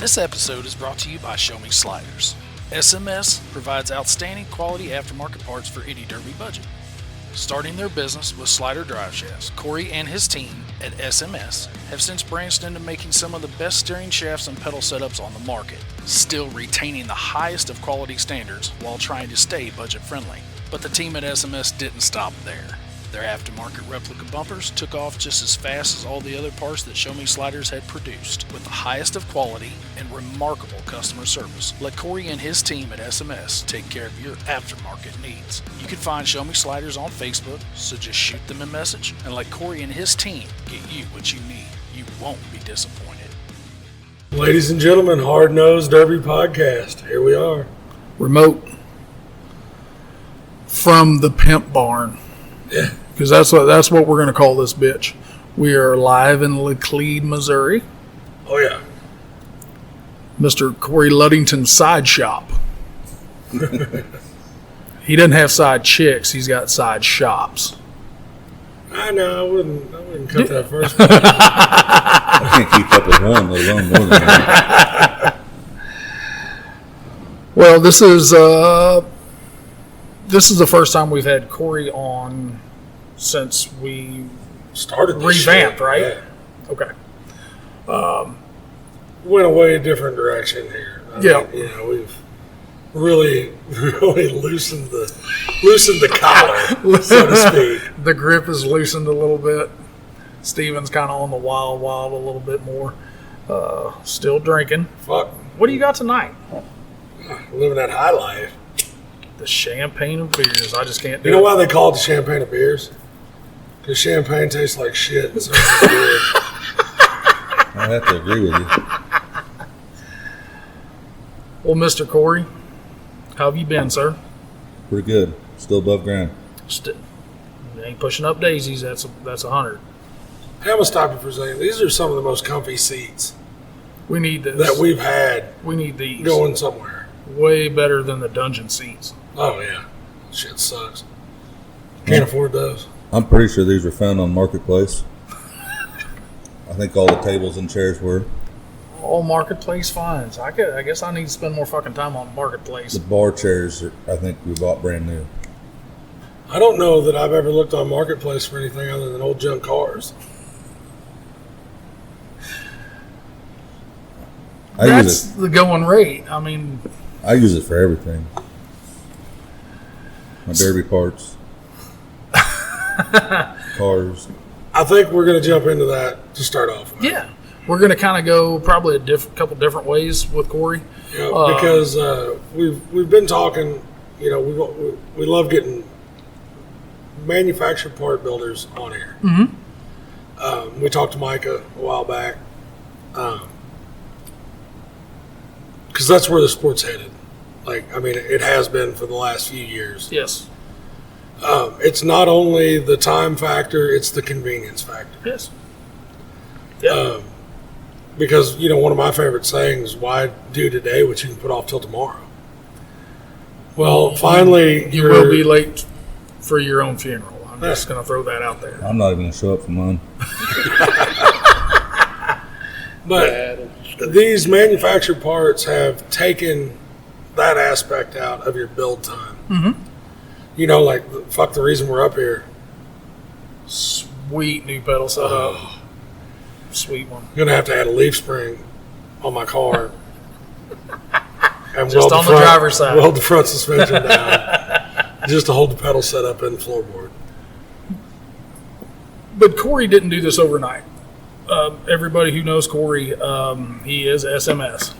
This episode is brought to you by Show Me Sliders. SMS provides outstanding quality aftermarket parts for any derby budget. Starting their business with slider drive shafts, Corey and his team at SMS have since branched into making some of the best steering shafts and pedal setups on the market, still retaining the highest of quality standards while trying to stay budget friendly. But the team at SMS didn't stop there. Their aftermarket replica bumpers took off just as fast as all the other parts that Show Me Sliders had produced, with the highest of quality and remarkable customer service. Let Corey and his team at SMS take care of your aftermarket needs. You can find Show Me Sliders on Facebook, so just shoot them a message and let Corey and his team get you what you need. You won't be disappointed. Ladies and gentlemen, Hard Nosed Derby Podcast. Here we are. Remote from the Pimp Barn. Yeah. Because that's what we're going to call this bitch. We are live in Laclede, Missouri. Oh, yeah. Mr. Corey Ludington's side shop. He doesn't have side chicks. He's got side shops. I know. I wouldn't cut that first. I can't keep up with one, let alone more than one. Well, this is the first time we've had Corey on since we Started this revamped, shit, right? yeah. Okay. Went away a different direction here. I mean, we've really loosened the collar, so to speak. The grip is loosened a little bit. Steven's kind of on the wild a little bit more. Still drinking. Fuck. What do you got tonight? Living that high life. The champagne of beers. I just can't do You know it. why they call it the champagne of beers? Because champagne tastes like shit. And so it's good. I have to agree with you. Well, Mr. Corey, how have you been, sir? Pretty good. Still above ground. Ain't pushing up daisies. That's 100. Hey, I'm going to stop you for a second. These are some of the most comfy seats We need this. that we've had We need these. going somewhere. Way better than the dungeon seats. Oh, yeah. Shit sucks. Can't afford those. I'm pretty sure these were found on Marketplace. I think all the tables and chairs were. All Marketplace finds. I guess I need to spend more fucking time on Marketplace. The bar chairs, I think we bought brand new. I don't know that I've ever looked on Marketplace for anything other than old junk cars. That's the going rate. I mean, I use it for everything. My derby parts. Cars. I think we're going to jump into that to start off with. yeah. We're going to kind of go probably a couple different ways with Corey. Yeah, because we've been talking, we love getting manufactured part builders on here. Mm-hmm. We talked to Micah a while back. Because that's where the sport's headed. It has been for the last few years. Yes. It's not only the time factor, it's the convenience factor. Yes. Yeah. Because, one of my favorite sayings, why do today what you can put off till tomorrow? Well, finally, you will be late for your own funeral. I'm just going to throw that out there. I'm not even going to show up for mine. But these manufactured parts have taken that aspect out of your build time. Mm-hmm. Fuck the reason we're up here. Sweet new pedal setup. Sweet one. I'm going to have to add a leaf spring on my car. And Just on the driver's side. Weld the front suspension down. Just to hold the pedal set up in the floorboard. But Corey didn't do this overnight. Everybody who knows Corey, he is SMS.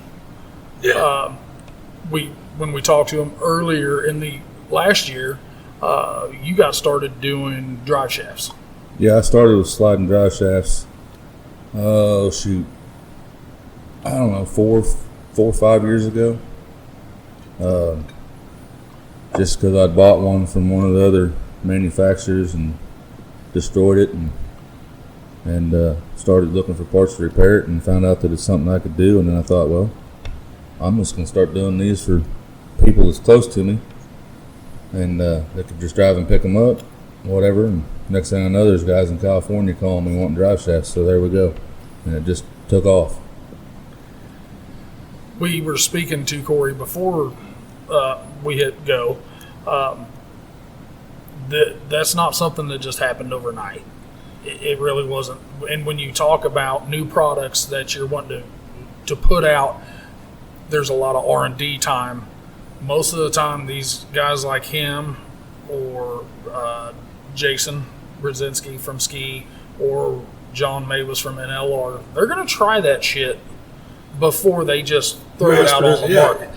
Yeah. When we talked to him earlier in the last year, you got started doing drive shafts. Yeah, I started with sliding drive shafts. Oh, shoot. I don't know, 4 or 5 years ago. Just because I'd bought one from one of the other manufacturers and destroyed it and started looking for parts to repair it and found out that it's something I could do. And then I thought, well, I'm just going to start doing these for people that's close to me. And they could just drive and pick them up, whatever. And next thing I know, there's guys in California calling me wanting drive shafts. So there we go. And it just took off. we were speaking to Corey before we hit go. That's not something that just happened overnight. It really wasn't. And when you talk about new products that you're wanting to put out, there's a lot of R&D time. Most of the time, these guys like him or Jason Brzezinski from Ski or John Mavis from NLR, they're going to try that shit before they just throw it out on the market.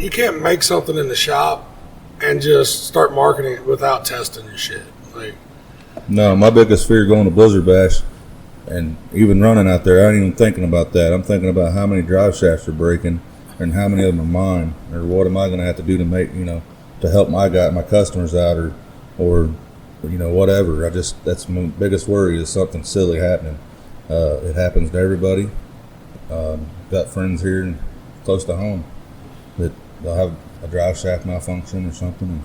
You can't make something in the shop and just start marketing it without testing your shit. No, my biggest fear going to Blizzard Bash and even running out there, I ain't even thinking about that. I'm thinking about how many drive shafts are breaking and how many of them are mine, or what am I going to have to do to make, to help my customers out, or whatever. That's my biggest worry, is something silly happening. It happens to everybody. Got friends here close to home that they'll have a drive shaft malfunction or something,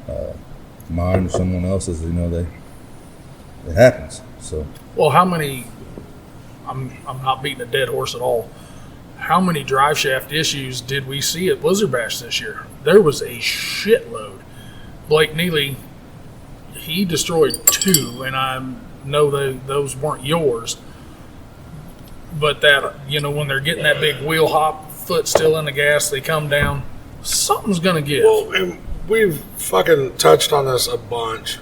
and mine or someone else's, it happens. So, well, how many? I'm not beating a dead horse at all. How many drive shaft issues did we see at Blizzard Bash this year? There was a shitload. Blake Neely, he destroyed 2, and I know those weren't yours. But that, when they're getting that big wheel hop, foot still in the gas, they come down, something's going to give. Well, and we've fucking touched on this a bunch.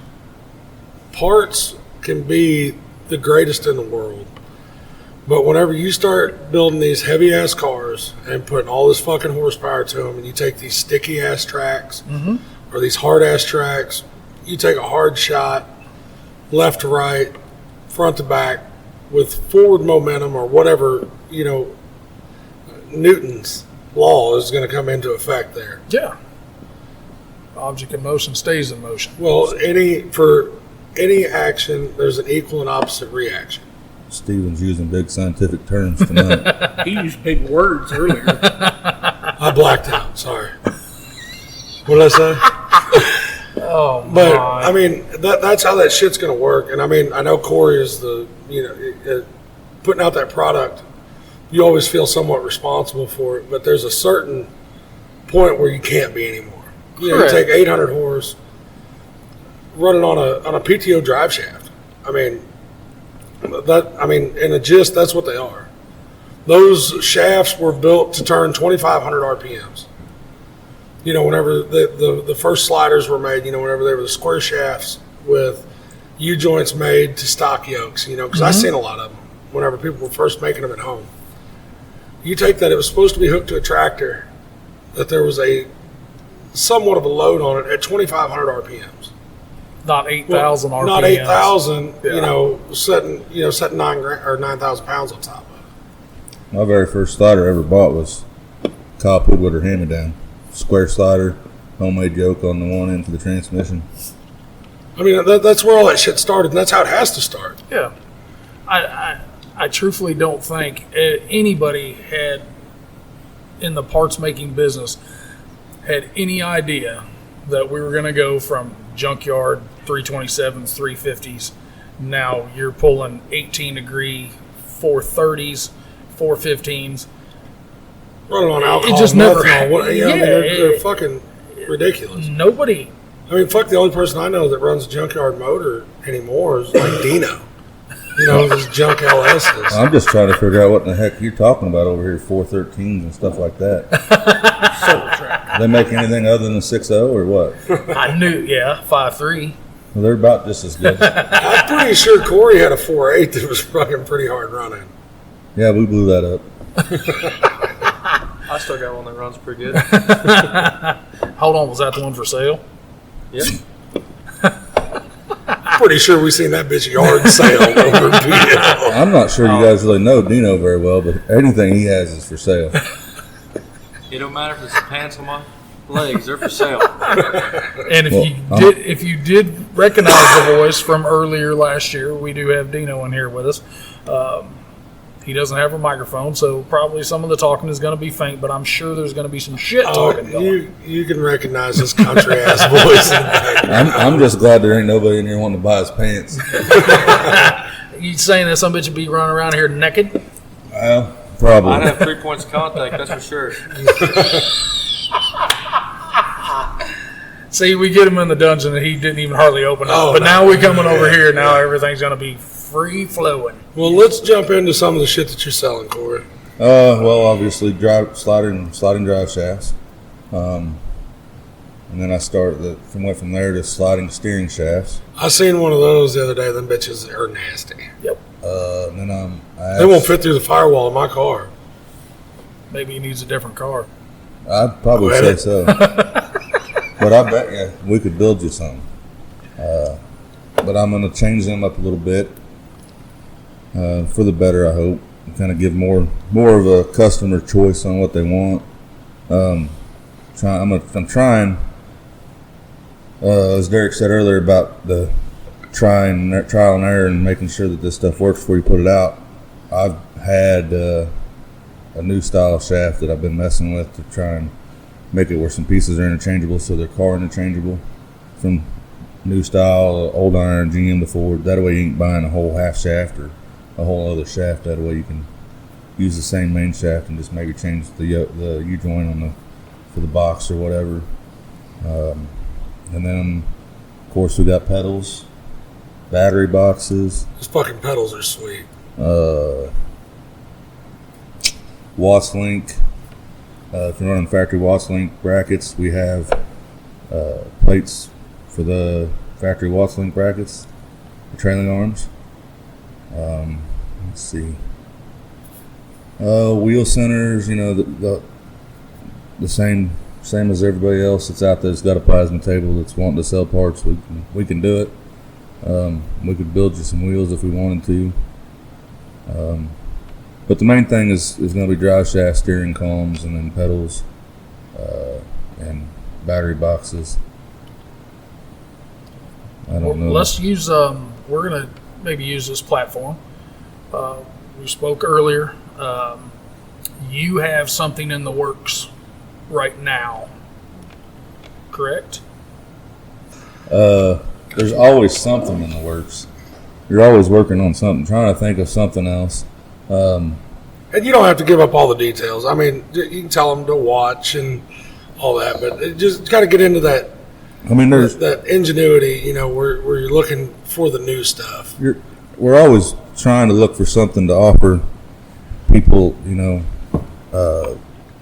Parts can be the greatest in the world. But whenever you start building these heavy-ass cars and putting all this fucking horsepower to them, and you take these sticky-ass tracks or these hard-ass tracks, you take a hard shot, left to right, front to back, with forward momentum or whatever, Newton's law is going to come into effect there. Yeah. Object in motion stays in motion. Well, for any action, there's an equal and opposite reaction. Steven's using big scientific terms tonight. He used big words earlier. I blacked out. Sorry. What did I say? Oh, but my. I mean, that's how that shit's going to work. And I mean, I know Corey is putting out that product. You always feel somewhat responsible for it, but there's a certain point where you can't be anymore. You take 800 horse, run it on a PTO drive shaft. I mean, in a gist, that's what they are. Those shafts were built to turn 2,500 RPMs. Whenever the first sliders were made, whenever they were the square shafts with U-joints made to stock yokes, because I've seen a lot of them whenever people were first making them at home. You take that, it was supposed to be hooked to a tractor, that there was a somewhat of a load on it at 2,500 RPMs. Not 8,000 RPMs. Not 8,000, setting 9,000 pounds on top of it. My very first slider I ever bought was Kyle Pudwitter hand-me-down. Square slider, homemade yoke on the one end for the transmission. I mean, that's where all that shit started, and that's how it has to start. Yeah. I truthfully don't think anybody had, in the parts-making business, had any idea that we were going to go from junkyard 327s, 350s. Now you're pulling 18-degree 430s, 415s. Running on alcohol, it just never happened. They're fucking ridiculous. Nobody. I mean, fuck, the only person I know that runs a junkyard motor anymore is like Dino. These junk LSs. I'm just trying to figure out what in the heck you're talking about over here, 413s and stuff like that. They make anything other than a 6.0 or what? I knew, 5.3. Well, they're about just as good. I'm pretty sure Corey had a 4.8 that was fucking pretty hard running. Yeah, we blew that up. I still got one that runs pretty good. Hold on, was that the one for sale? Yep. Pretty sure we seen that bitch yard sale over PL. I'm not sure you guys really know Dino very well, but anything he has is for sale. It don't matter if it's the pants on my legs; they're for sale. And if you did recognize the voice from earlier last year, we do have Dino in here with us. He doesn't have a microphone, so probably some of the talking is going to be faint, but I'm sure there's going to be some shit talking going. You can recognize his country ass voice in the background. I'm just glad there ain't nobody in here wanting to buy his pants. You saying that some bitch would be running around here naked? Well, Probably. I'd have 3 points of contact, that's for sure. See, we get him in the dungeon and he didn't even hardly open up. Oh, but no. now we coming over here. Now everything's going to be free flowing. Well, let's jump into some of the shit that you're selling, Corey. Well, obviously, sliding drive shafts. And then I went from there to sliding steering shafts. I seen one of those the other day. Them bitches are nasty. Yep. And then They won't fit through the firewall in my car. Maybe he needs a different car. I'd probably say so. But I bet you we could build you something. But I'm going to change them up a little bit for the better, I hope. Kind of give more of a customer choice on what they want. I'm trying. As Derek said earlier about the trial and error and making sure that this stuff works before you put it out. I've had a new style shaft that I've been messing with to try and make it where some pieces are interchangeable, so they're car interchangeable from new style, old iron, GM to Ford. That way you ain't buying a whole half shaft or a whole other shaft. That way you can use the same main shaft and just maybe change the U-joint for the box or whatever. And then, of course, we got pedals, battery boxes. Those fucking pedals are sweet. Watts link. If you're running factory Watts link brackets, we have plates for the factory Watts link brackets, the trailing arms. Let's see. Wheel centers, the same as everybody else that's out there that's got a plasma table that's wanting to sell parts. We can do it. We could build you some wheels if we wanted to. But the main thing is going to be drive shaft, steering columns, and then pedals and battery boxes. I don't know. Let's use. We're going to maybe use this platform. We spoke earlier. You have something in the works right now, correct? There's always something in the works. You're always working on something, trying to think of something else. And you don't have to give up all the details. I mean, you can tell them to watch and all that, but it just got to get into that. I mean, there's that ingenuity, where you're looking for the new stuff. We're always trying to look for something to offer people,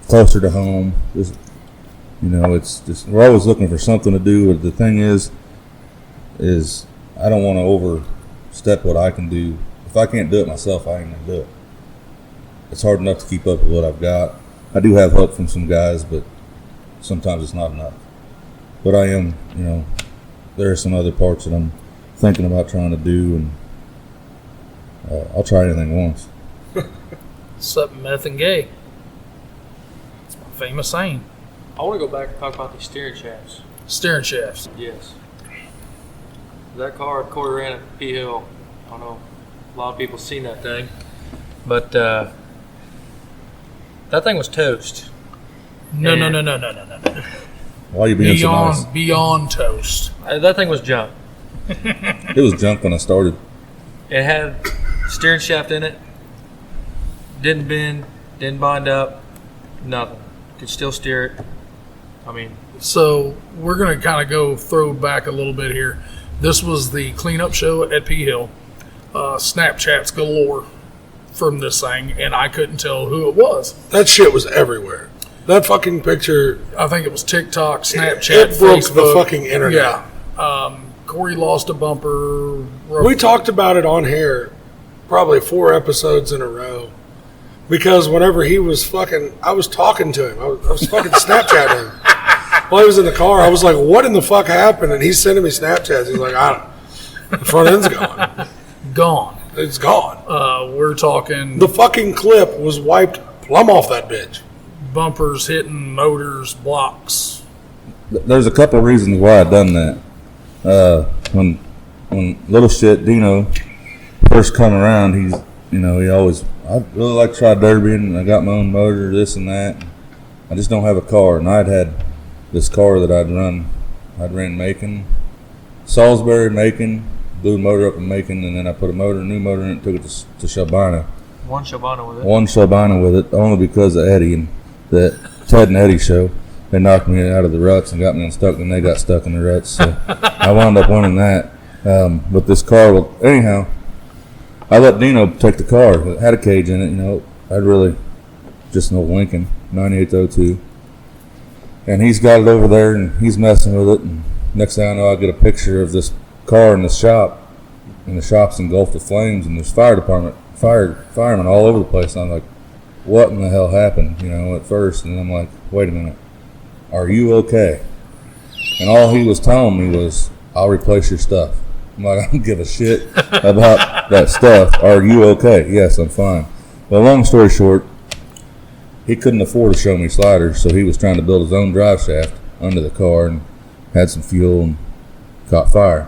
closer to home. It's just we're always looking for something to do. But the thing is I don't want to overstep what I can do. If I can't do it myself, I ain't gonna do it. It's hard enough to keep up with what I've got. I do have help from some guys, but sometimes it's not enough. But I am, there are some other parts that I'm thinking about trying to do, and I'll try anything once. Except meth and gay. It's my famous saying. I want to go back and talk about these steering shafts. Steering shafts. Yes. That car Corey ran at P Hill. I don't know. A lot of people seen that thing. But that thing was toast. No. Why are you being so nice? Beyond toast. That thing was junk. It was junk when I started. It had steering shaft in it. Didn't bend. Didn't bind up. Nothing. Could still steer it. I mean. So we're going to kind of throw back a little bit here. This was the cleanup show at P Hill. Snapchats galore from this thing, and I couldn't tell who it was. That shit was everywhere. That fucking picture. I think it was TikTok, Snapchat, It broke Facebook. the fucking internet. Yeah. Corey lost a bumper. We talked about it on here probably 4 episodes in a row. Because whenever he was I was talking to him. I was fucking Snapchatting him. While he was in the car, I was like, what in the fuck happened? And he's sending me Snapchats. He's like, I don't know. The front end's gone. Gone. It's gone. We're talking The fucking clip was wiped plumb off that bitch. bumpers hitting motors, blocks. There's a couple of reasons why I done that. When little shit Dino first come around, he always, I really like to try derbying, and I got my own motor, this and that. I just don't have a car, and I'd had this car that I'd ran Macon, Salisbury, Macon, blew the motor up in Macon, and then I put a new motor in it, took it to Shelbina, One Shabana with it. One Shabana with it, only because of Eddie and that Ted and Eddie show. They knocked me out of the ruts and got me unstuck, and they got stuck in the ruts. So I wound up winning that. But this car, well, anyhow, I let Dino take the car. It had a cage in it, you know. I'd really just no Lincoln, 9802. And he's got it over there, and he's messing with it. And next thing I know, I get a picture of this car in the shop, and the shop's engulfed with flames, and there's firemen all over the place. And I'm like, what in the hell happened, you know, at first? And I'm like, wait a minute, are you okay? And all he was telling me was, I'll replace your stuff. I'm like, I don't give a shit about that stuff. Are you okay? Yes, I'm fine. Well, long story short, he couldn't afford to show me sliders, so he was trying to build his own drive shaft under the car and had some fuel and caught fire.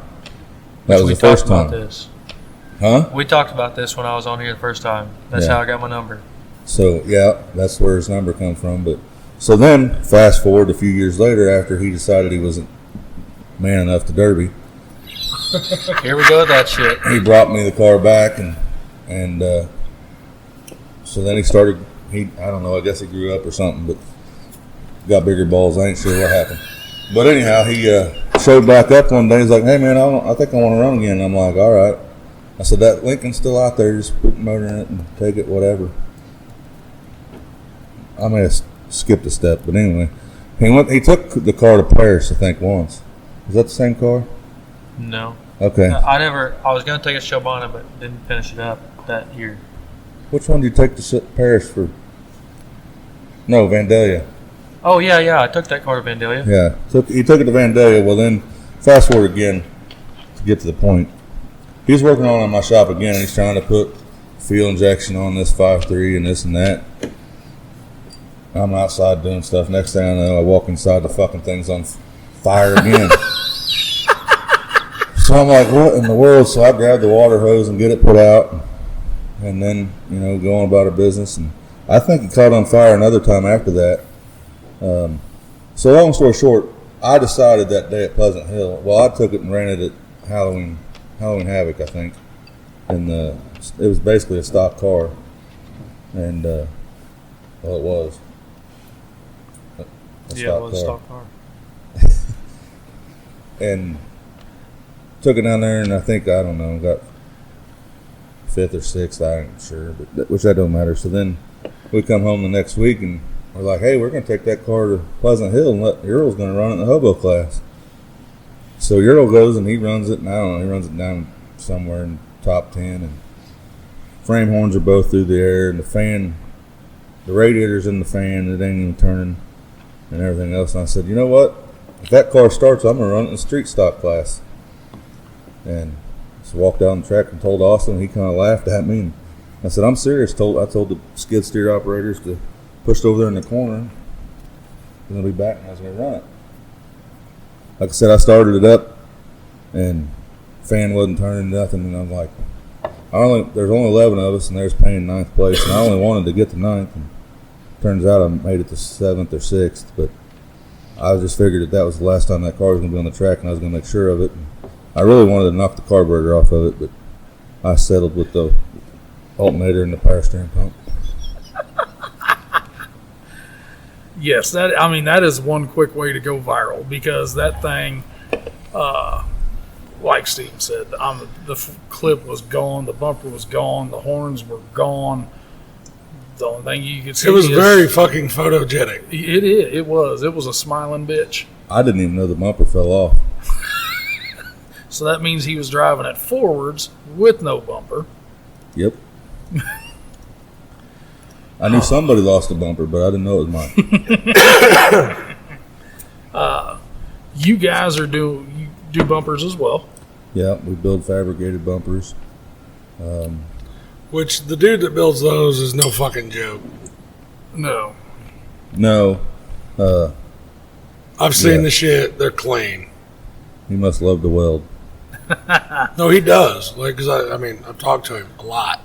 That was the first time. This. Huh? We talked about this when I was on here the first time. That's how I got my number. So, yeah, that's where his number comes from. But so then, fast forward a few years later, after he decided he wasn't man enough to derby, Here we go with that shit. he brought me the car back, and so then he started. I don't know. I guess he grew up or something, but got bigger balls. I ain't sure what happened. But anyhow, he showed back up one day. He's like, "Hey man, I think I want to run again." I'm like, "All right." I said, "That Lincoln's still out there. Just put the motor in it and take it, whatever." I may have skipped a step, but anyway, he took the car to Paris, I think, once. Is that the same car? No. Okay. I was going to take a Shabana, but didn't finish it up that year. Which one did you take to Paris for? No, Vandalia. Oh, yeah. I took that car to Vandalia. Yeah. He took it to Vandalia. Well, then, fast forward again to get to the point. He's working on it in my shop again, and he's trying to put fuel injection on this 5.3 and this and that. I'm outside doing stuff. Next thing I know, I walk inside, the fucking thing's on fire again. So I'm like, what in the world? So I grab the water hose and get it put out, and then, you know, go on about our business. And I think it caught on fire another time after that. So long story short, I decided that day at Pleasant Hill. Well, I took it and ran it at Halloween Havoc, I think, and it was basically a stock car, and well, it was. It was a stock car. And took it down there, and I think, I don't know, got 5th or 6th, I ain't sure, but which that don't matter. So then we come home the next week, and we're like, hey, we're going to take that car to Pleasant Hill, and Earl's going to run it in the hobo class. So Earl goes, and he runs it, and I don't know, he runs it down somewhere in top 10, and frame horns are both through the air, and the fan, the radiator's in the fan, it ain't even turning, and everything else. And I said, you know what? If that car starts, I'm going to run it in the street stock class. And just walked down the track and told Austin, and he kind of laughed at me. And I said, I'm serious. I told the skid steer operators to push it over there in the corner, and I'll be back, and I was going to run it. Like I said, I started it up, and fan wasn't turning, nothing, and I'm like, there's only 11 of us, and there's Payne 9th place, and I only wanted to get to 9th, and turns out I made it to 7th or 6th, but I just figured that was the last time that car was going to be on the track, and I was going to make sure of it. And I really wanted to knock the carburetor off of it, but I settled with the alternator and the power steering pump. Yes, that is one quick way to go viral, because that thing, like Steve said, the clip was gone, the bumper was gone, the horns were gone. The only thing you could see it was very fucking photogenic. It was a smiling bitch. I didn't even know the bumper fell off. So that means he was driving it forwards with no bumper. Yep. I knew somebody lost a bumper, but I didn't know it was mine. You guys do bumpers as well. Yeah, we build fabricated bumpers. Which the dude that builds those is no fucking joke. No. I've seen the shit. They're clean. He must love to weld. No, he does. Like, cause I've talked to him a lot.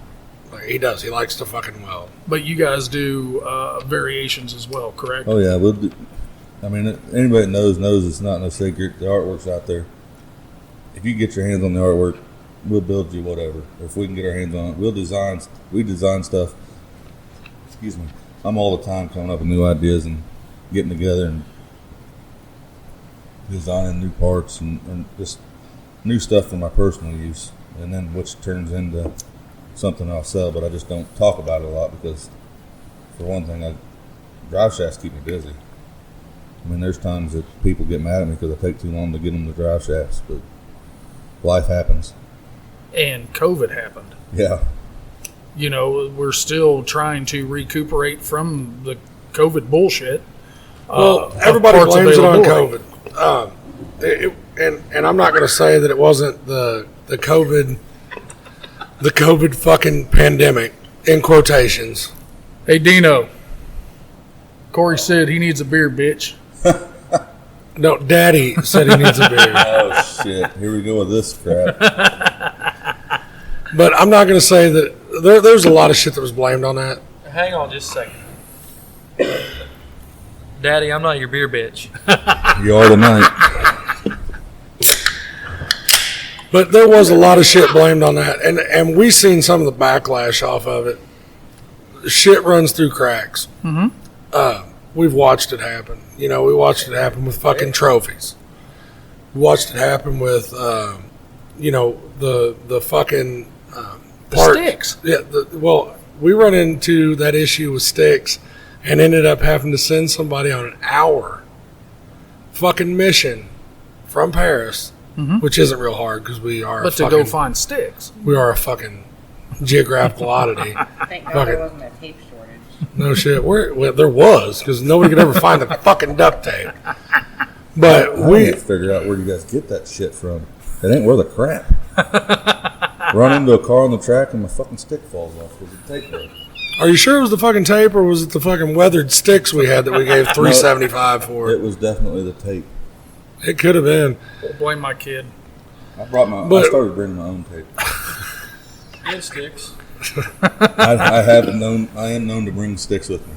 Like, he does. He likes to fucking weld. But you guys do variations as well, correct? Oh yeah, we'll do, anybody that knows it's not no secret. The artwork's out there. If you get your hands on the artwork, we'll build you whatever. If we can get our hands on it, we design stuff. Excuse me. I'm all the time coming up with new ideas and getting together and designing new parts and just new stuff for my personal use, and then which turns into something I'll sell, but I just don't talk about it a lot because, for one thing, drive shafts keep me busy. I mean, there's times that people get mad at me because I take too long to get them the drive shafts, but life happens. And COVID happened. Yeah. You know, we're still trying to recuperate from the COVID bullshit. Well, everybody blames it on COVID. And I'm not going to say that it wasn't the COVID fucking pandemic, in quotations. Hey, Dino. Corey said he needs a beer, bitch. No, Daddy said he needs a beer. Oh, shit. Here we go with this crap. But I'm not going to say that there's a lot of shit that was blamed on that. Hang on just a second. Daddy, I'm not your beer bitch. You are tonight. But there was a lot of shit blamed on that. And we seen some of the backlash off of it. Shit runs through cracks. Mm-hmm. We've watched it happen. You know, we watched it happen with fucking trophies. We watched it happen with, you know, the fucking The part. sticks. Yeah. Well, we run into that issue with sticks and ended up having to send somebody on an hour fucking mission from Paris, which isn't real hard because we are. But to go find sticks. We are a fucking geographical oddity. Thank God there wasn't a tape shortage. No shit. Well, there was, because nobody could ever find the fucking duct tape. But I need to figure out where you guys get that shit from. It ain't worth a crap. Run into a car on the track and my fucking stick falls off because the tape broke. Are you sure it was the fucking tape, or was it the fucking weathered sticks we had that we gave $3.75 for? It was definitely the tape. It could have been. Blame my kid. I started bringing my own tape. And sticks. I am known to bring sticks with me.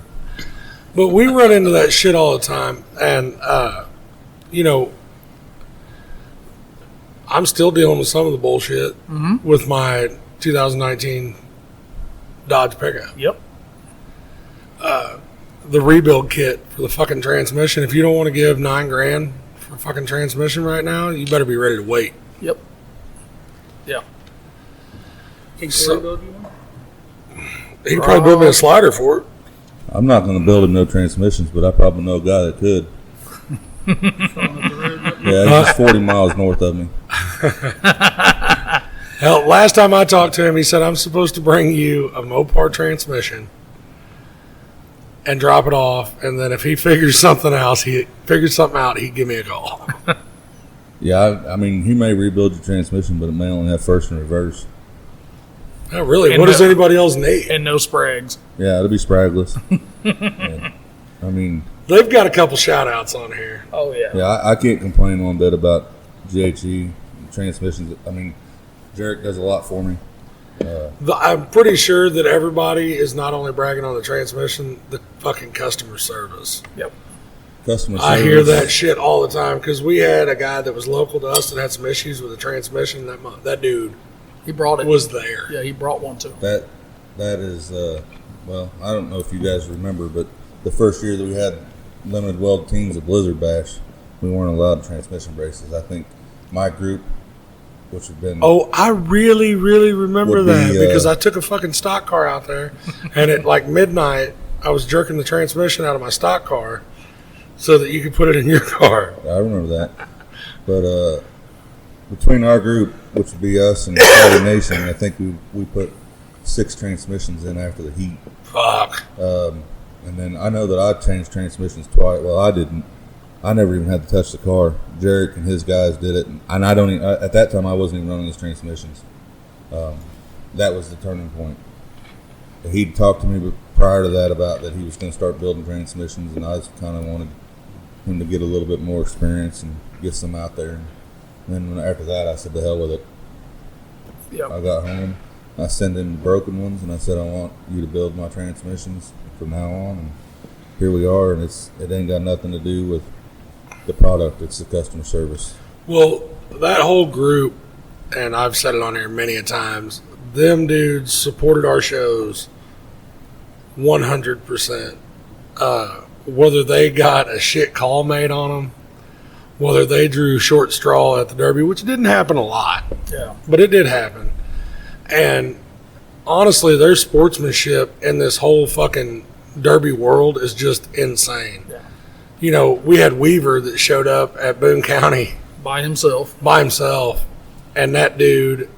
But we run into that shit all the time, and you know, I'm still dealing with some of the bullshit with my 2019 Dodge pickup. Yep. The rebuild kit for the fucking transmission. If you don't want to give $9,000 for a fucking transmission right now, you better be ready to wait. Yep. Yeah. Can So- Corey build you one? He could probably built me a slider for it. I'm not going to build him no transmissions, but I probably know a guy that could. Yeah, he's just 40 miles north of me. Hell, last time I talked to him, he said, I'm supposed to bring you a Mopar transmission and drop it off, and then if he figures something out, he'd give me a call. Yeah, I mean, he may rebuild your transmission, but it may only have first and reverse. Oh, really? And what does anybody else need? And no sprags. Yeah, it'll be spragless. Yeah. I mean, They've got a couple shout-outs on here. Oh, yeah. yeah, I can't complain one bit about GHE transmissions. I mean, Jarek does a lot for me. I'm pretty sure that everybody is not only bragging on the transmission, the fucking customer service. Yep. Customer service. I hear that shit all the time because we had a guy that was local to us that had some issues with the transmission. That dude He brought it. was there. Yeah, he brought one too. That is, well, I don't know if you guys remember, but the first year that we had limited weld teams at Blizzard Bash, we weren't allowed transmission braces. I think my group, which had been... Oh, I really, really remember Would be, that because I took a fucking stock car out there, and at like midnight, I was jerking the transmission out of my stock car so that you could put it in your car. I remember that. But between our group, which would be us and Friday Nation, I think we put 6 transmissions in after the heat. Fuck. And then I know that I changed transmissions twice. Well, I didn't. I never even had to touch the car. Jarek and his guys did it, and I don't. At that time, I wasn't even running his transmissions. That was the turning point. He'd talked to me prior to that about that he was going to start building transmissions, and I just kind of wanted him to get a little bit more experience and get some out there. And then after that, I said, "To hell with it." Yep. I got home. I sent him the broken ones, and I said, "I want you to build my transmissions from now on." And here we are, and it ain't got nothing to do with the product. It's the customer service. Well, that whole group and I've said it on here many a times, them dudes supported our shows 100%. Whether they got a shit call made on them, whether they drew short straw at the Derby, which didn't happen a lot, but it did happen. And honestly, their sportsmanship in this whole fucking Derby world is just insane. Yeah. You know, we had Weaver that showed up at Boone County By himself. and that dude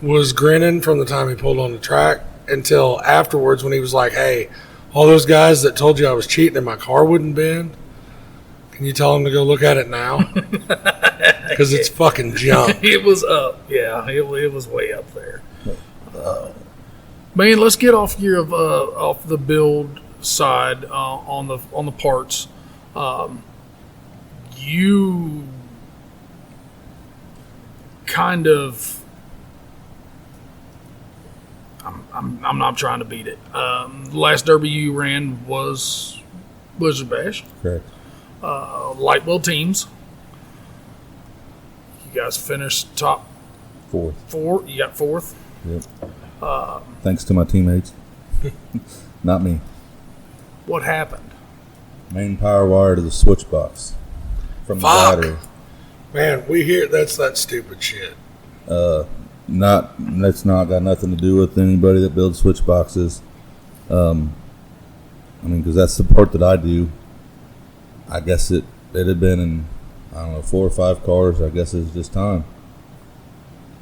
was grinning from the time he pulled on the track until afterwards when he was like, hey, all those guys that told you I was cheating and my car wouldn't bend, can you tell them to go look at it now? Because it's fucking junk. It was up. Yeah, it was way up there. Man, let's get off the build side on the parts. You kind of, I'm not trying to beat it. The last Derby you ran was Blizzard Bash. Correct. Light wheel teams. You guys finished top four. You got fourth. Yep. Thanks to my teammates. Not me. What happened? Main power wire to the switch box from the battery. Man, we hear that's that stupid shit. That's not got nothing to do with anybody that builds switch boxes. Because that's the part that I do. I guess it had been in, 4 or 5 cars. I guess it's just time.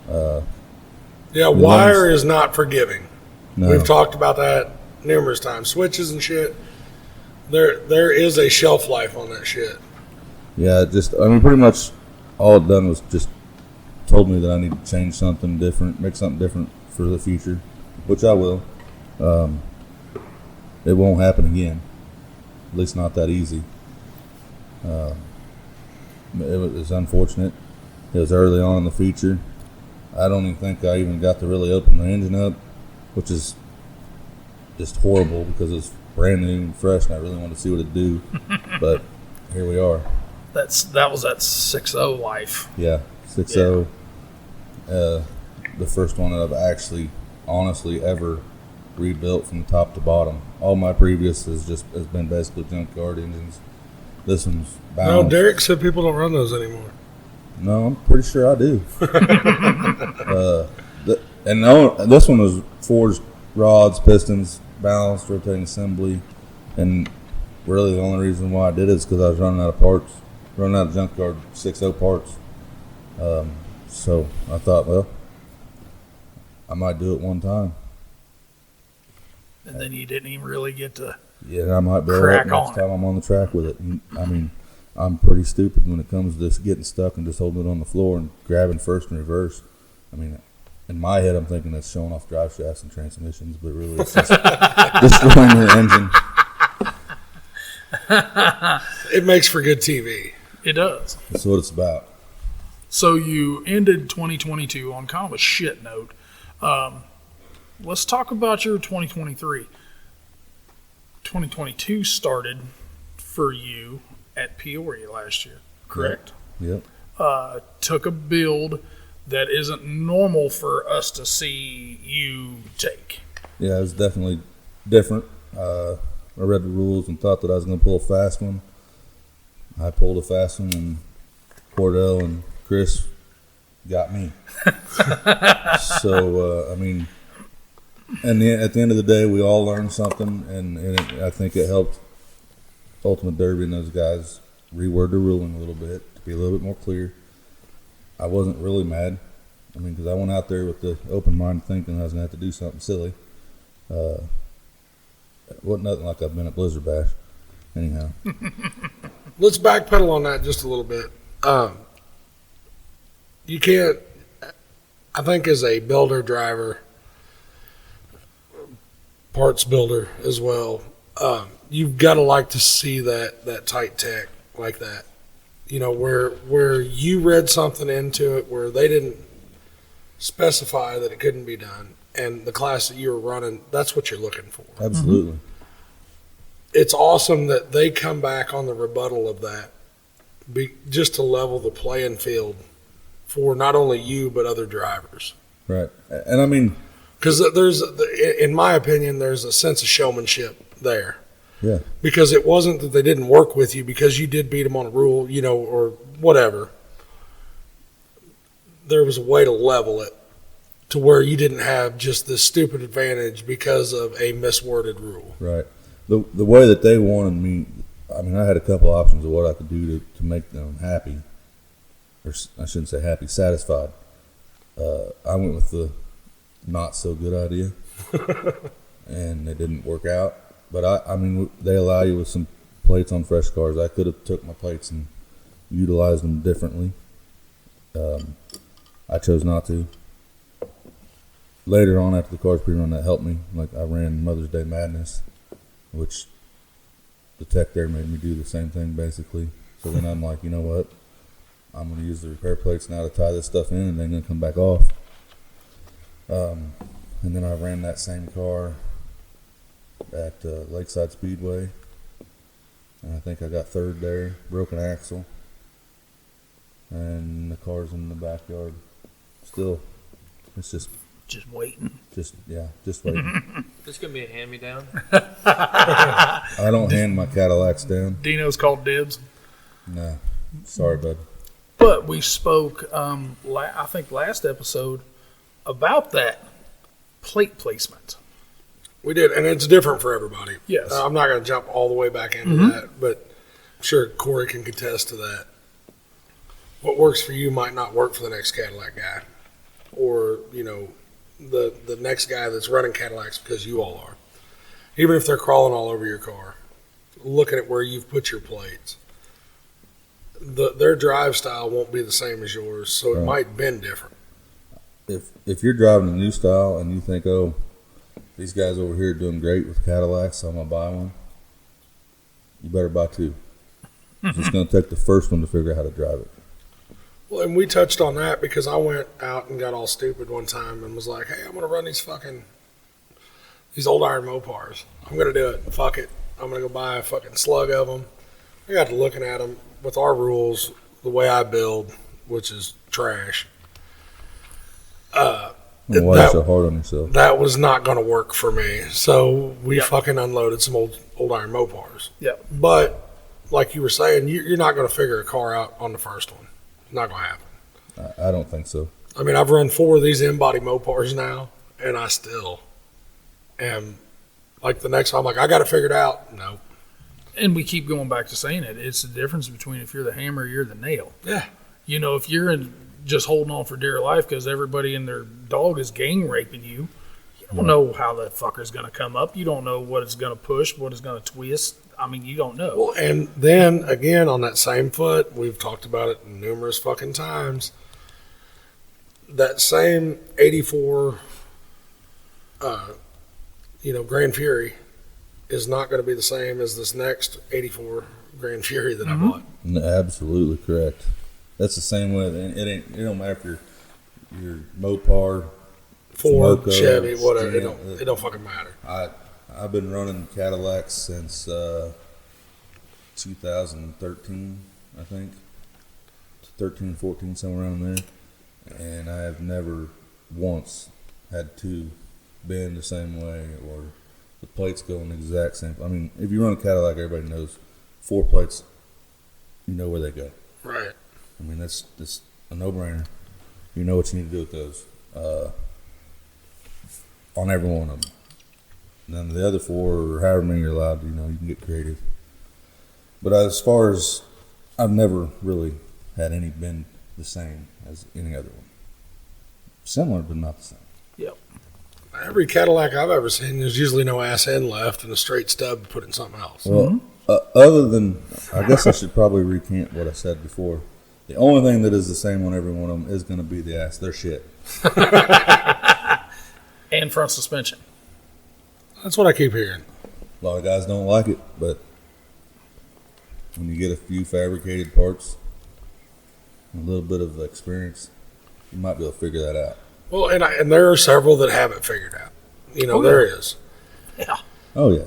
Wire is not forgiving. No. We've talked about that numerous times. Switches and shit. There is a shelf life on that shit. Yeah, pretty much all it done was just told me that I need to change something different, make something different for the future, which I will. It won't happen again. At least not that easy. It was unfortunate. It was early on in the feature. I don't even think I even got to really open the engine up, which is just horrible because it's brand new and fresh, and I really wanted to see what it'd do. But here we are. That was that 6.0 life. Yeah, 6.0. The first one that I've actually, honestly, ever rebuilt from top to bottom. All my previous has been basically junkyard engines. This one's balanced. No, Derek said people don't run those anymore. No, I'm pretty sure I do. This one was forged rods, pistons, balanced, rotating assembly, and really the only reason why I did it is because I was running out of parts, running out of junkyard 6.0 parts. So I thought, well, I might do it one time. And then you didn't even really get to. Yeah, I might be crack next on time I'm on the track with it. And, I'm pretty stupid when it comes to just getting stuck and just holding it on the floor and grabbing first and reverse. In my head, I'm thinking that's showing off drive shafts and transmissions, but really it's just destroying the engine. It makes for good TV. It does. That's what it's about. So you ended 2022 on kind of a shit note. Let's talk about your 2023. 2022 started for you at Peoria last year, correct? Yep. Took a build that isn't normal for us to see you take. Yeah, it was definitely different. I read the rules and thought that I was going to pull a fast one. I pulled a fast one, and Cordell and Chris got me. So, at the end of the day, we all learned something, and I think it helped Ultimate Derby and those guys reword the ruling a little bit to be a little bit more clear. I wasn't really mad. Because I went out there with the open mind thinking I was going to have to do something silly. It wasn't nothing like I've been at Blizzard Bash. Anyhow. Let's backpedal on that just a little bit. You can't, I think as a builder, driver, parts builder as well, you've got to like to see that tight tech like that. Where you read something into it where they didn't specify that it couldn't be done, and the class that you were running, that's what you're looking for. Absolutely. Mm-hmm. It's awesome that they come back on the rebuttal of that, just to level the playing field for not only you but other drivers. Right. And I mean, because in my opinion, there's a sense of showmanship there. yeah. Because it wasn't that they didn't work with you because you did beat them on a rule, or whatever. There was a way to level it to where you didn't have just this stupid advantage because of a misworded rule. Right. The way that they wanted me, I mean, I had a couple options of what I could do to make them happy. Or I shouldn't say happy, satisfied. I went with the not so good idea, and it didn't work out. But I mean, they allow you with some plates on fresh cars. I could have took my plates and utilized them differently. I chose not to. Later on, after the cars pre-run, that helped me. Like I ran Mother's Day Madness, which the tech there made me do the same thing basically. So then I'm like, you know what? I'm going to use the repair plates now to tie this stuff in, and then going to come back off. And then I ran that same car at Lakeside Speedway, and I think I got third there. Broken axle, and the car's in the backyard. Still, it's just waiting. just waiting. This gonna be a hand-me-down. I don't hand my Cadillacs down. Dino's called dibs. No, sorry, bud. But we spoke, I think last episode, about that plate placement. We did, and it's different for everybody. Yes. I'm not going to jump all the way back into that, but I'm sure Corey can contest to that. What works for you might not work for the next Cadillac guy, or the next guy that's running Cadillacs because you all are. Even if they're crawling all over your car, looking at where you've put your plates, their drive style won't be the same as yours, so it might bend different. If you're driving a new style and you think, oh, these guys over here are doing great with Cadillacs, so I'm going to buy one, you better buy two. It's going to take the first one to figure out how to drive it. Well, and we touched on that because I went out and got all stupid one time and was like, hey, I'm going to run these old iron Mopars. I'm going to do it. Fuck it. I'm going to go buy a fucking slug of them. I got to looking at them with our rules, the way I build, which is trash. Why are you so hard on yourself? That was not going to work for me. So we fucking unloaded some old iron Mopars. Yeah. But like you were saying, you're not going to figure a car out on the first one. It's not going to happen. I don't think so. I mean, I've run 4 of these in-body Mopars now, and I still am like the next one. I'm like, I got to figure it out. No. And we keep going back to saying it. It's the difference between if you're the hammer or you're the nail. Yeah. If you're just holding on for dear life because everybody and their dog is gang raping you, you don't know how that fucker's going to come up. You don't know what it's going to push, what it's going to twist. I mean, you don't know. Well, and then again, on that same foot, we've talked about it numerous fucking times. That same 84, Grand Fury is not going to be the same as this next 84 Grand Fury that I bought. No, absolutely correct. That's the same way. It don't matter if you're Mopar, Ford, Smoco, Chevy, whatever. yeah, It don't fucking matter. I've been running Cadillacs since 2013, I think. 13, 14, somewhere around there. And I have never once had to bend the same way or the plates go in the exact same. I mean, if you run a Cadillac, everybody knows 4 plates, you know where they go. Right. I mean, that's a no-brainer. You know what you need to do with those on every one of them. Then the other 4, or however many you're allowed, you can get creative. But as far as, I've never really had any bend the same as any other one. Similar, but not the same. Yep. Every Cadillac I've ever seen, there's usually no ass end left and a straight stub to put in something else. Well, other than, I guess I should probably recant what I said before. The only thing that is the same on every one of them is going to be the ass. They're shit. And front suspension. That's what I keep hearing. A lot of guys don't like it, but when you get a few fabricated parts, a little bit of experience, you might be able to figure that out. Well, and there are several that have it figured out. There is. Yeah. Oh, yeah.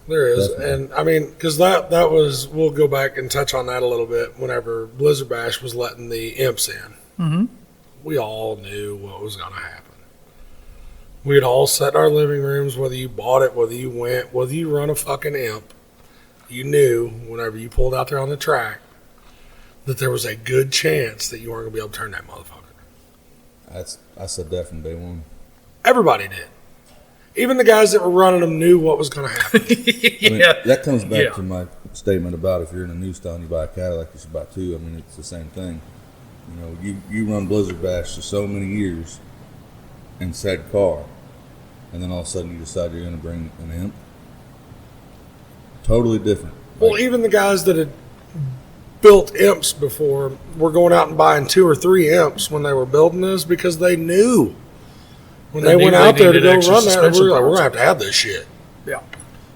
There is. Definitely. And, I mean, because that was, we'll go back and touch on that a little bit whenever Blizzard Bash was letting the imps in. Mm-hmm. we all knew what was going to happen. We'd all sat in our living rooms, whether you bought it, whether you went, whether you run a fucking imp, you knew whenever you pulled out there on the track that there was a good chance that you weren't going to be able to turn that motherfucker. That's a definite day one. Everybody did. Even the guys that were running them knew what was going to happen. I mean, that comes back to my statement about if you're in a new style and you buy a Cadillac, you should buy two. I mean, it's the same thing. You know, you run Blizzard Bash for so many years in said car, and then all of a sudden you decide you're going to bring an imp. Totally different. Well, even the guys that had built imps before were going out and buying 2 or 3 imps when they were building this because they knew when they went out there to go run that, we're like, we're going to have this shit. Yeah.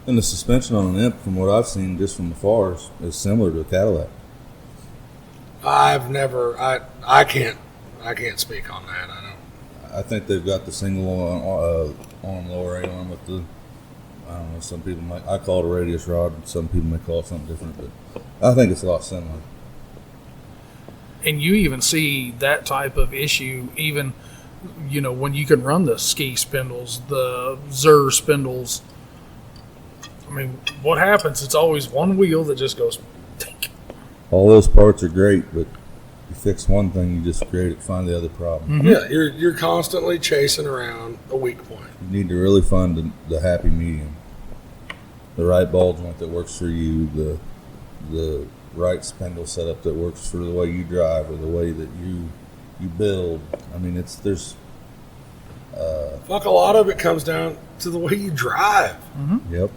And the suspension on an imp, from what I've seen just from afar, is similar to a Cadillac. I've never, I can't speak on that. I don't. I think they've got the single arm lower arm with the, I don't know, some people might, I call it a radius rod, some people may call it something different, but I think it's a lot similar. And you even see that type of issue even, you know, when you can run the ski spindles, the Zur spindles. I mean, what happens? It's always one wheel that just goes, tink. All those parts are great, but you fix one thing, you just find the other problem. Mm-hmm. Yeah, you're constantly chasing around a weak point. You need to really find the happy medium, the right ball joint that works for you, the right spindle setup that works for the way you drive or the way that you build. I mean, there's Fuck, a lot of it comes down to the way you drive. Mm-hmm. Yep.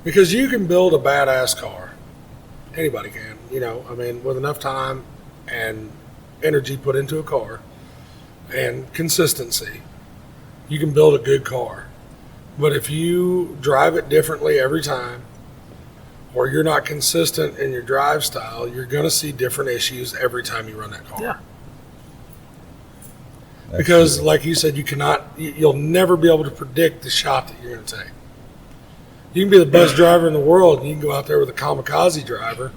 Because you can build a badass car. Anybody can, you know. I mean, with enough time and energy put into a car and consistency, you can build a good car. But if you drive it differently every time, or you're not consistent in your drive style, you're going to see different issues every time you run that car. Yeah. Because, Absolutely. like you said, you'll never be able to predict the shot that you're going to take. You can be the best driver in the world, and you can go out there with a kamikaze driver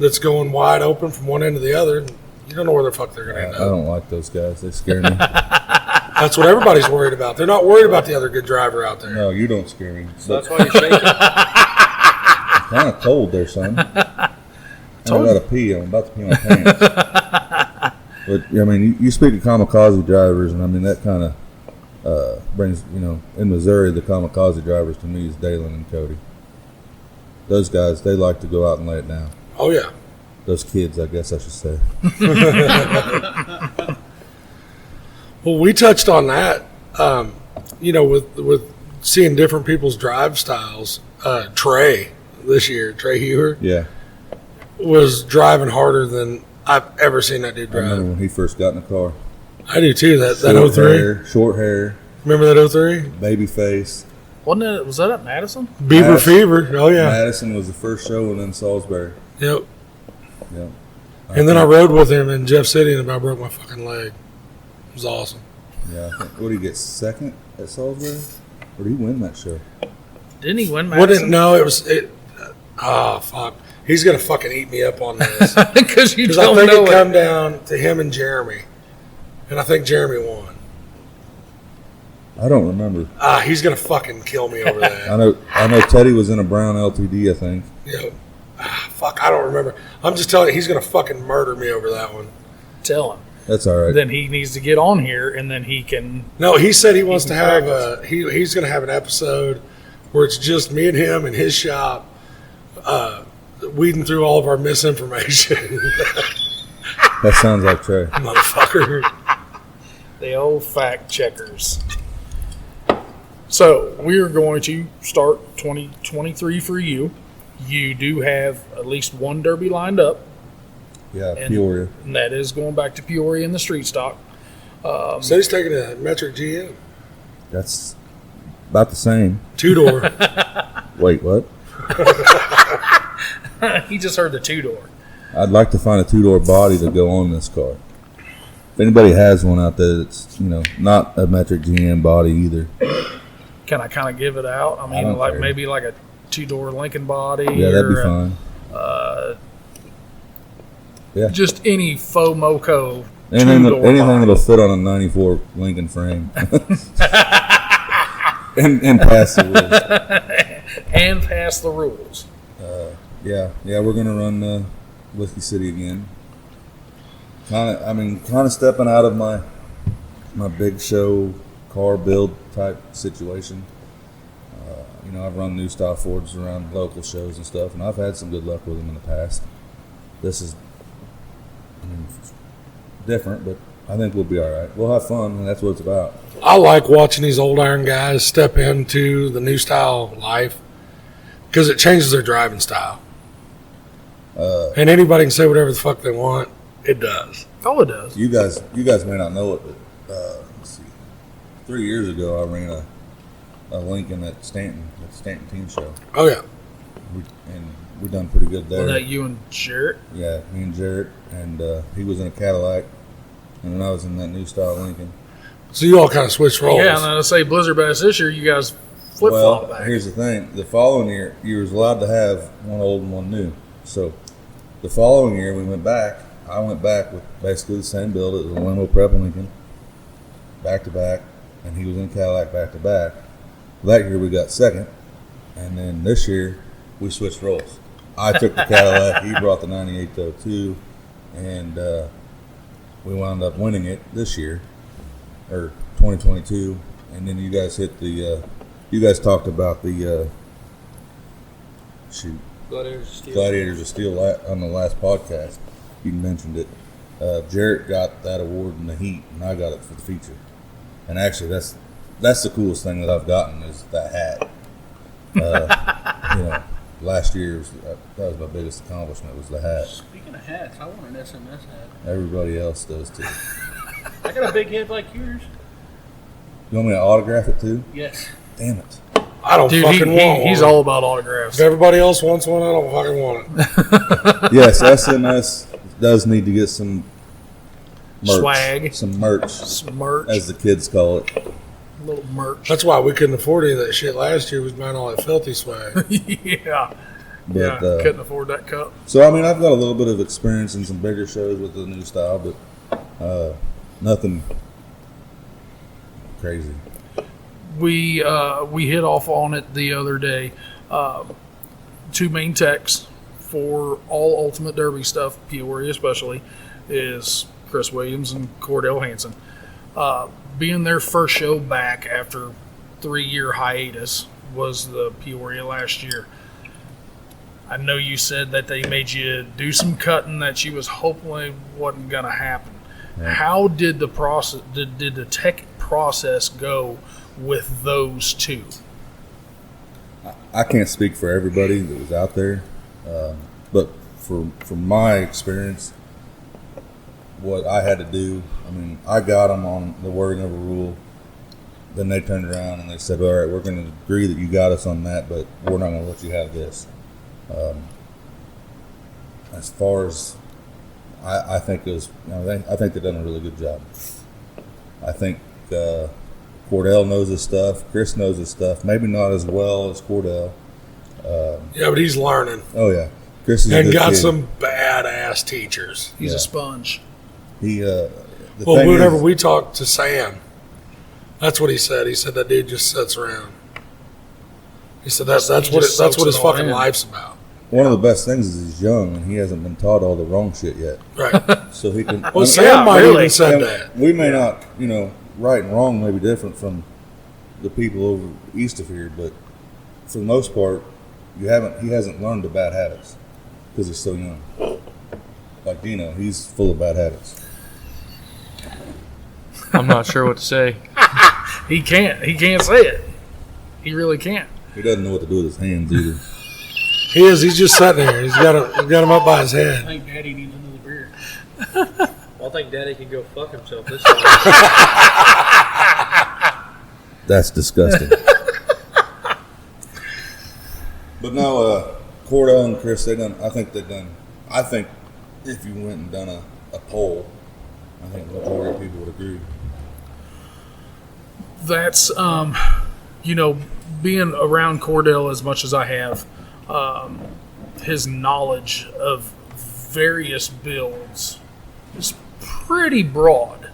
that's going wide open from one end to the other. And you don't know where the fuck they're going to end I up. don't like those guys. They scare me. That's what everybody's worried about. They're not worried about the other good driver out there. No, you don't scare me. So that's why you shake it. Kind of cold there, son. I got to pee. I'm about to pee my pants. But I mean, you speak of kamikaze drivers, and I mean that kind of brings, you know, in Missouri, the kamikaze drivers to me is Dalen and Cody. Those guys, they like to go out and lay it down. Oh, yeah. Those kids, I guess I should say. Well, we touched on that, you know, with seeing different people's drive styles. Trey Hewer, Yeah, was driving harder than I've ever seen that dude I remember drive. when he first got in the car. I do too. That Short 03. hair, short hair, Remember that 03? baby face. Was that at Madison? Beaver Madison. Fever. Oh, yeah. Madison was the first show, and then Salisbury. Yep. Yep. And then I rode with him in Jeff City and about broke my fucking leg. It was awesome. Yeah, I think, what did he get, second at Salisbury? Or did he win that show? Didn't he win Wouldn't Madison? know it was it. Fuck. He's gonna fucking eat me up on this Because you because I don't think know it it. come down to him and Jeremy, and I think Jeremy won. I don't remember. He's gonna fucking kill me over that. I know Teddy was in a brown LTD, I think. You know, fuck. I don't remember. I'm just telling you, he's gonna fucking murder me over that one. Tell him. That's all right. Then he needs to get on here, and then he can. No, he said he wants to can have practice. he's gonna have an episode where it's just me and him in his shop, weeding through all of our misinformation. That sounds like Trey. Motherfucker. The old fact checkers. So we are going to start 2023 for you. You do have at least one derby lined up, Yeah, and, Peoria. and that is going back to Peoria in the street stock. So he's taking a metric GM, That's about the same. 2-door. Wait, what? He just heard the 2-door. I'd like to find a two-door body to go on this car. If anybody has one out there that's, you know, not a metric GM body either. Can I kind of give it out? I mean, don't like care. maybe like a 2-door Lincoln body. Yeah, that'd be or fine. Yeah. Just any faux moco. Anything two-door that'll fit on a 94 Lincoln frame. and pass the rules. And pass the rules. Yeah, we're gonna run Whiskey City again. Kind of stepping out of my big show car build type situation. I've run new style Fords around local shows and stuff, and I've had some good luck with them in the past. This is, different, but I think we'll be all right. We'll have fun, and that's what it's about. I like watching these old iron guys step into the new style life because it changes their driving style. And anybody can say whatever the fuck they want. It does. Oh, it does. You guys may not know it, but let's see. 3 years ago, I ran a Lincoln at the Stanton Team Show. Oh, yeah. We done pretty good there. Was that you and Jarrett? Yeah, me and Jarrett, and he was in a Cadillac, and then I was in that new style Lincoln. So you all kind of switched roles. Yeah, and I say Blizzard Bass this year, you guys flip-flop back. Here's the thing. The following year, you was allowed to have one old and one new. So the following year, I went back with basically the same build. It was a limo prep Lincoln, back-to-back, and he was in Cadillac back-to-back. That year, we got second, and then this year, we switched roles. I took the Cadillac, he brought the 9802, and we wound up winning it this year, or 2022, and then you guys hit the, you guys talked about the, Gladiators of Steel on the last podcast. You mentioned it. Jarrett got that award in the heat, and I got it for the feature. And actually, that's the coolest thing that I've gotten is that hat. Last year that was my biggest accomplishment was the hat. Speaking of hats, I want an SMS hat. Everybody else does too. I got a big head like yours. You want me to autograph it too? Yes. Damn it. I don't fucking want one. He's all about autographs. If everybody else wants one, I don't fucking want it. Yes, SMS does need to get some merch. Swag. Some merch. Some merch. As the kids call it. A little merch. That's why we couldn't afford any of that shit last year. We was buying all that filthy swag. Yeah. But, couldn't afford that cup. So, I've got a little bit of experience in some bigger shows with the new style, but nothing crazy. We hit off on it the other day. Two main techs for all Ultimate Derby stuff, Peoria especially, is Chris Williams and Cordell Hansen. Being their first show back after 3-year hiatus was the Peoria last year. I know you said that they made you do some cutting that you was hoping wasn't going to happen. Yeah. How did the process? Did the tech process go with those two? I can't speak for everybody that was out there, but from my experience, what I had to do, I got them on the wording of a rule. Then they turned around and they said, all right, we're going to agree that you got us on that, but we're not going to let you have this. As far as I think it was, I think they've done a really good job. I think Cordell knows his stuff. Chris knows his stuff. Maybe not as well as Cordell. Yeah, but he's learning. Oh yeah, Chris is and a good got kid. some badass teachers. He's a sponge. Whenever we talked to Sam, that's what he said. He said that dude just sits around. He said that's what his fucking life's about. One of the best things is he's young and he hasn't been taught all the wrong shit yet. Right. So he can. Well, Sam might even said that. We may not, right and wrong may be different from the people over east of here, but for the most part, he hasn't learned the bad habits because he's so young. Like Dino, he's full of bad habits. I'm not sure what to say. He can't say it. He really can't. He doesn't know what to do with his hands either. He is. He's just sitting there. He's got him up by his I head. think Daddy needs another beer. Well, I think Daddy can go fuck himself this time. That's disgusting. But no, Cordell and Chris, I think if you went and done a poll, I think the majority of people would agree. That's, being around Cordell as much as I have, his knowledge of various builds is pretty broad.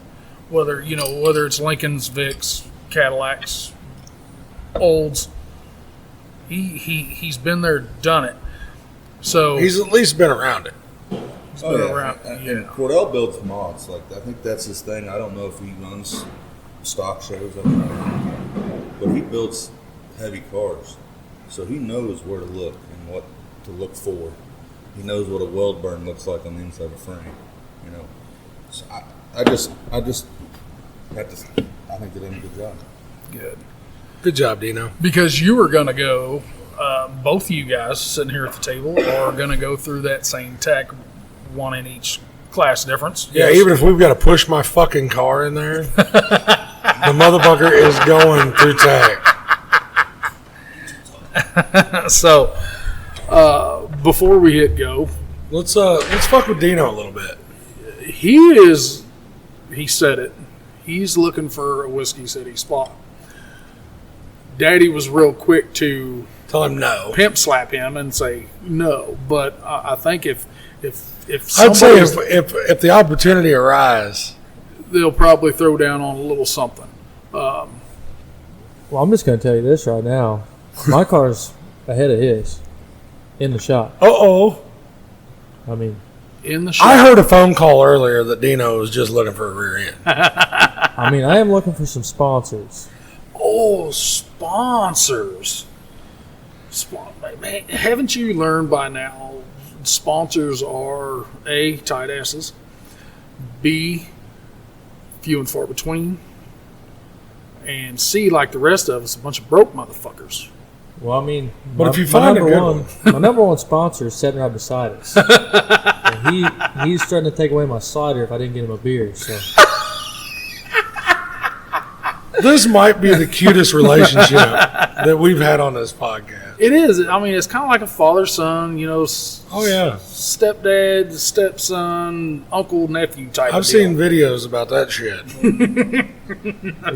Whether it's Lincolns, Vicks, Cadillacs, Olds, he's been there, done it. So He's at least been around it. he's been around. And Cordell builds mods. Like, I think that's his thing. I don't know if he runs stock shows, I don't know. But he builds heavy cars. So he knows where to look and what to look for. He knows what a weld burn looks like on the inside of a frame. So I think they did a good job. Good job, Dino. Because you were going to go, both of you guys sitting here at the table are going to go through that same tech, one in each class difference. Yeah, Yes. even if we've got to push my fucking car in there, the motherfucker is going through tech. So, before we hit go, Let's fuck with Dino a little bit. he said it, he's looking for a Whiskey City spot. Daddy was real quick to Tell him no. pimp slap him and say no, but I think if I'd say somebody's, if the opportunity arises, they'll probably throw down on a little something. Well, I'm just going to tell you this right now. My car's ahead of his in the shop. I mean, In the shop. I heard a phone call earlier that Dino was just looking for a rear end. I am looking for some sponsors. Oh, sponsors. Man, haven't you learned by now? Sponsors are A, tight asses, B, few and far between, and C, like the rest of us, a bunch of broke motherfuckers. Well, But if you find a good one. my number one sponsor is sitting right beside us. And he's starting to take away my slider if I didn't get him a beer. So This might be the cutest relationship that we've had on this podcast. It is. It's kind of like a father-son, Oh, yeah. stepdad, stepson, uncle, nephew type I've of deal. seen videos about that shit.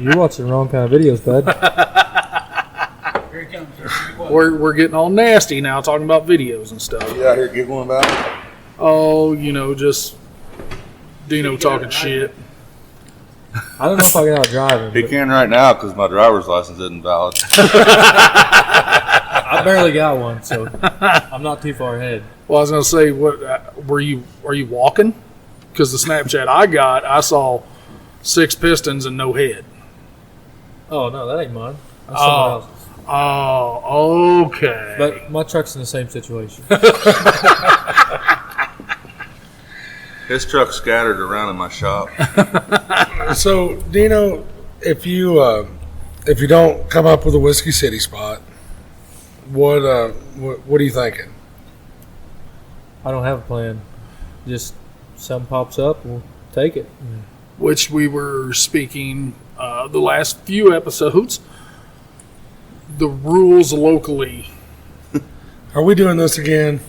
you're watching the wrong kind of videos, bud. Here he comes. We're getting all nasty now, talking about videos and stuff. You out here giggling about it? Oh, just Dino talking shit. I don't know if I get out driving. He can right now because my driver's license isn't valid. I barely got one, so I'm not too far ahead. Well, I was gonna say, what are you walking? Because the Snapchat I saw 6 pistons and no head. Oh no, that ain't mine. That's someone else's. Oh, okay. But my truck's in the same situation. His truck's scattered around in my shop. So, Dino, if you don't come up with a Whiskey City spot, what are you thinking? I don't have a plan. Just something pops up, we'll take it. Which we were speaking the last few episodes. The rules locally Are we doing this again?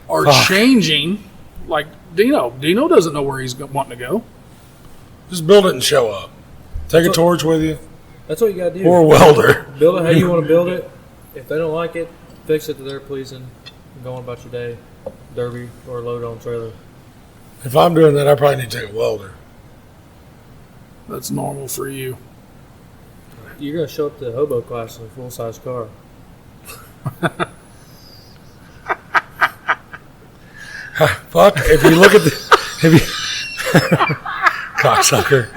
are changing. Like Dino doesn't know where he's wanting to go. Just build it and show up. Take a torch with you That's what you gotta do. or a welder. Build it how you want to build it. If they don't like it, fix it to their pleasing. Go on about your day. Derby or load on trailer. If I'm doing that, I probably need to take a welder. That's normal for you. You're gonna show up to the hobo class in a full size car. Fuck, if you look at cocksucker.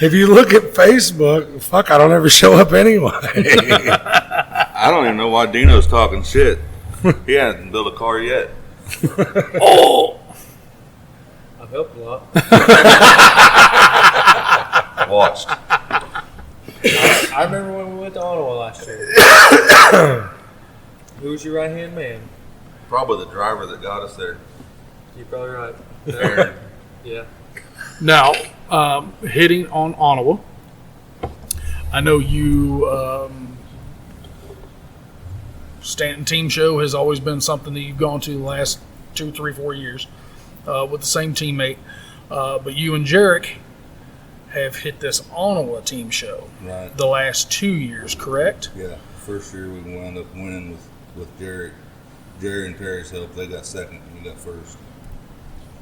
If you look at Facebook, fuck, I don't ever show up anyway. I don't even know why Dino's talking shit. He hasn't built a car yet. I've helped a lot. Watched. I remember when we went to Ottawa last year. Who was your right hand man? Probably the driver that got us there. You're probably right. Aaron. Yeah. Now, hitting on Ottawa, I know you, Stanton Team Show has always been something that you've gone to the last 2, 3, 4 years with the same teammate. But you and Jarek have hit this Ottawa Team Show Right. the last 2 years, correct? Yeah. First year we wound up winning with Derek. Jerry and Terry's help, they got second and we got first.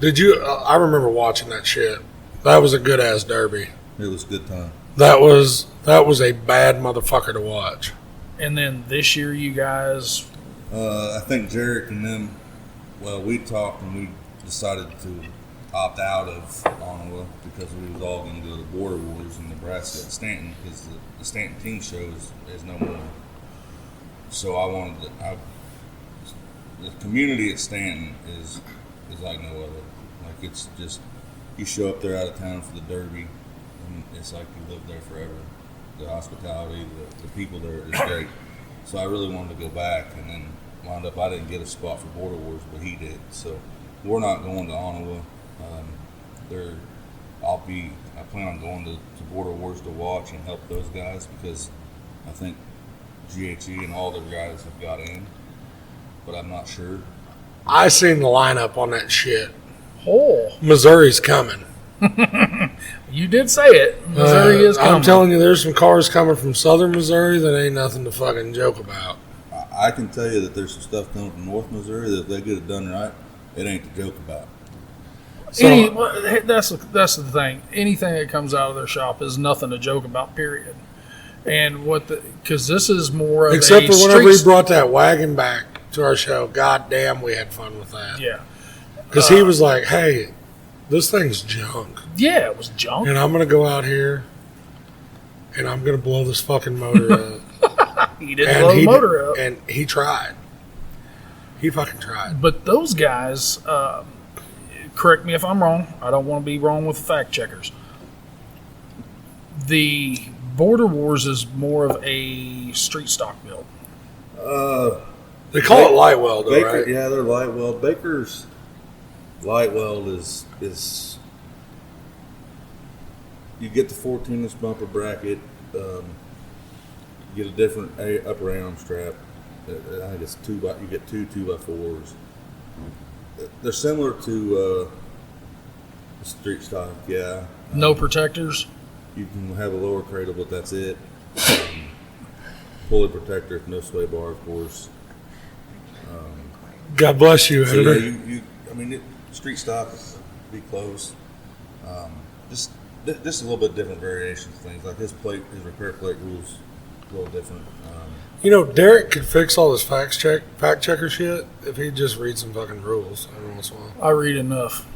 Did you? I remember watching that shit. That was a good ass derby. It was a good time. That was a bad motherfucker to watch. And then this year, you guys. I think Jarek and them, well, we talked and we decided to opt out of Ottawa because we was all going to go to Border Wars in Nebraska at Stanton because the Stanton team show is no more. So I wanted to. The community at Stanton is like no other. Like it's just you show up there out of town for the Derby, and it's like you live there forever. The hospitality, the people there is great. So I really wanted to go back, and then wound up I didn't get a spot for Border Wars, but he did. So we're not going to Ottawa. I plan on going to Border Wars to watch and help those guys because I think GHE and all their guys have got in, but I'm not sure. I seen the lineup on that shit. Oh, Missouri's coming. you did say it. Missouri is coming. I'm telling you, there's some cars coming from southern Missouri that ain't nothing to fucking joke about. I can tell you that there's some stuff coming from North Missouri that if they get it done right, it ain't to joke about. So, that's the thing. Anything that comes out of their shop is nothing to joke about. Period. And because this is more of except a for whenever he street- brought that wagon back to our show. God damn, we had fun with that. Yeah. Because he was like, "Hey, this thing's junk, Yeah, it was junk. and I'm gonna go out here, and I'm gonna blow this fucking motor up." He didn't blow the motor up. And he tried. He fucking tried. But those guys, correct me if I'm wrong. I don't want to be wrong with the fact checkers. The Border Wars is more of a street stock build. They call it light weld, though, Baker, right? yeah, they're light weld. Baker's light weld is you get the 14-inch bumper bracket, you get a different upper arm strap. I think it's you get two 2x4s. They're similar to street stock, yeah. No protectors. You can have a lower cradle, but that's it. Pulley protector, no sway bar, of course. God bless you, So editor. street stock, be close. Just a little bit different variations of things. Like his repair plate rules a little different. Derek could fix all this fact checker shit if he just read some fucking rules every once in a while. I read enough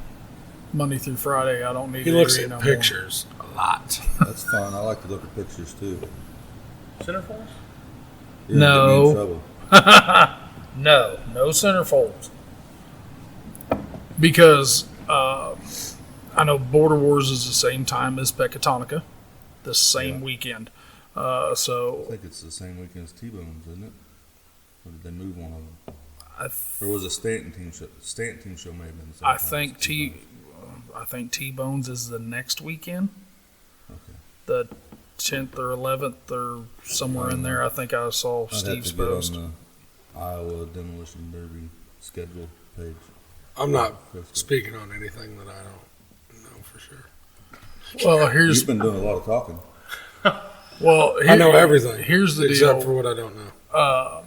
Monday through Friday. I don't need He to looks read at no pictures a lot. That's fine. I like to look at pictures too. Center force? Yeah, No. get me in trouble. more. No centerfolds. Because I know Border Wars is the same time as Pecatonica, the same weekend. I So think it's the same weekend as T-Bones, isn't it? Or did they move one of them? I, Or was a Stanton team show? Stanton team show may have been the same I time think as T-Bones. I think T-Bones is the next weekend, Okay. the 10th or 11th or somewhere in there. I think I saw I'd have Steve's to get post. on the Iowa Demolition Derby schedule page. I'm not speaking on anything that I don't know for sure. Well, here's You've been doing a lot of talking. I know everything. Here's the except deal. for what I don't know.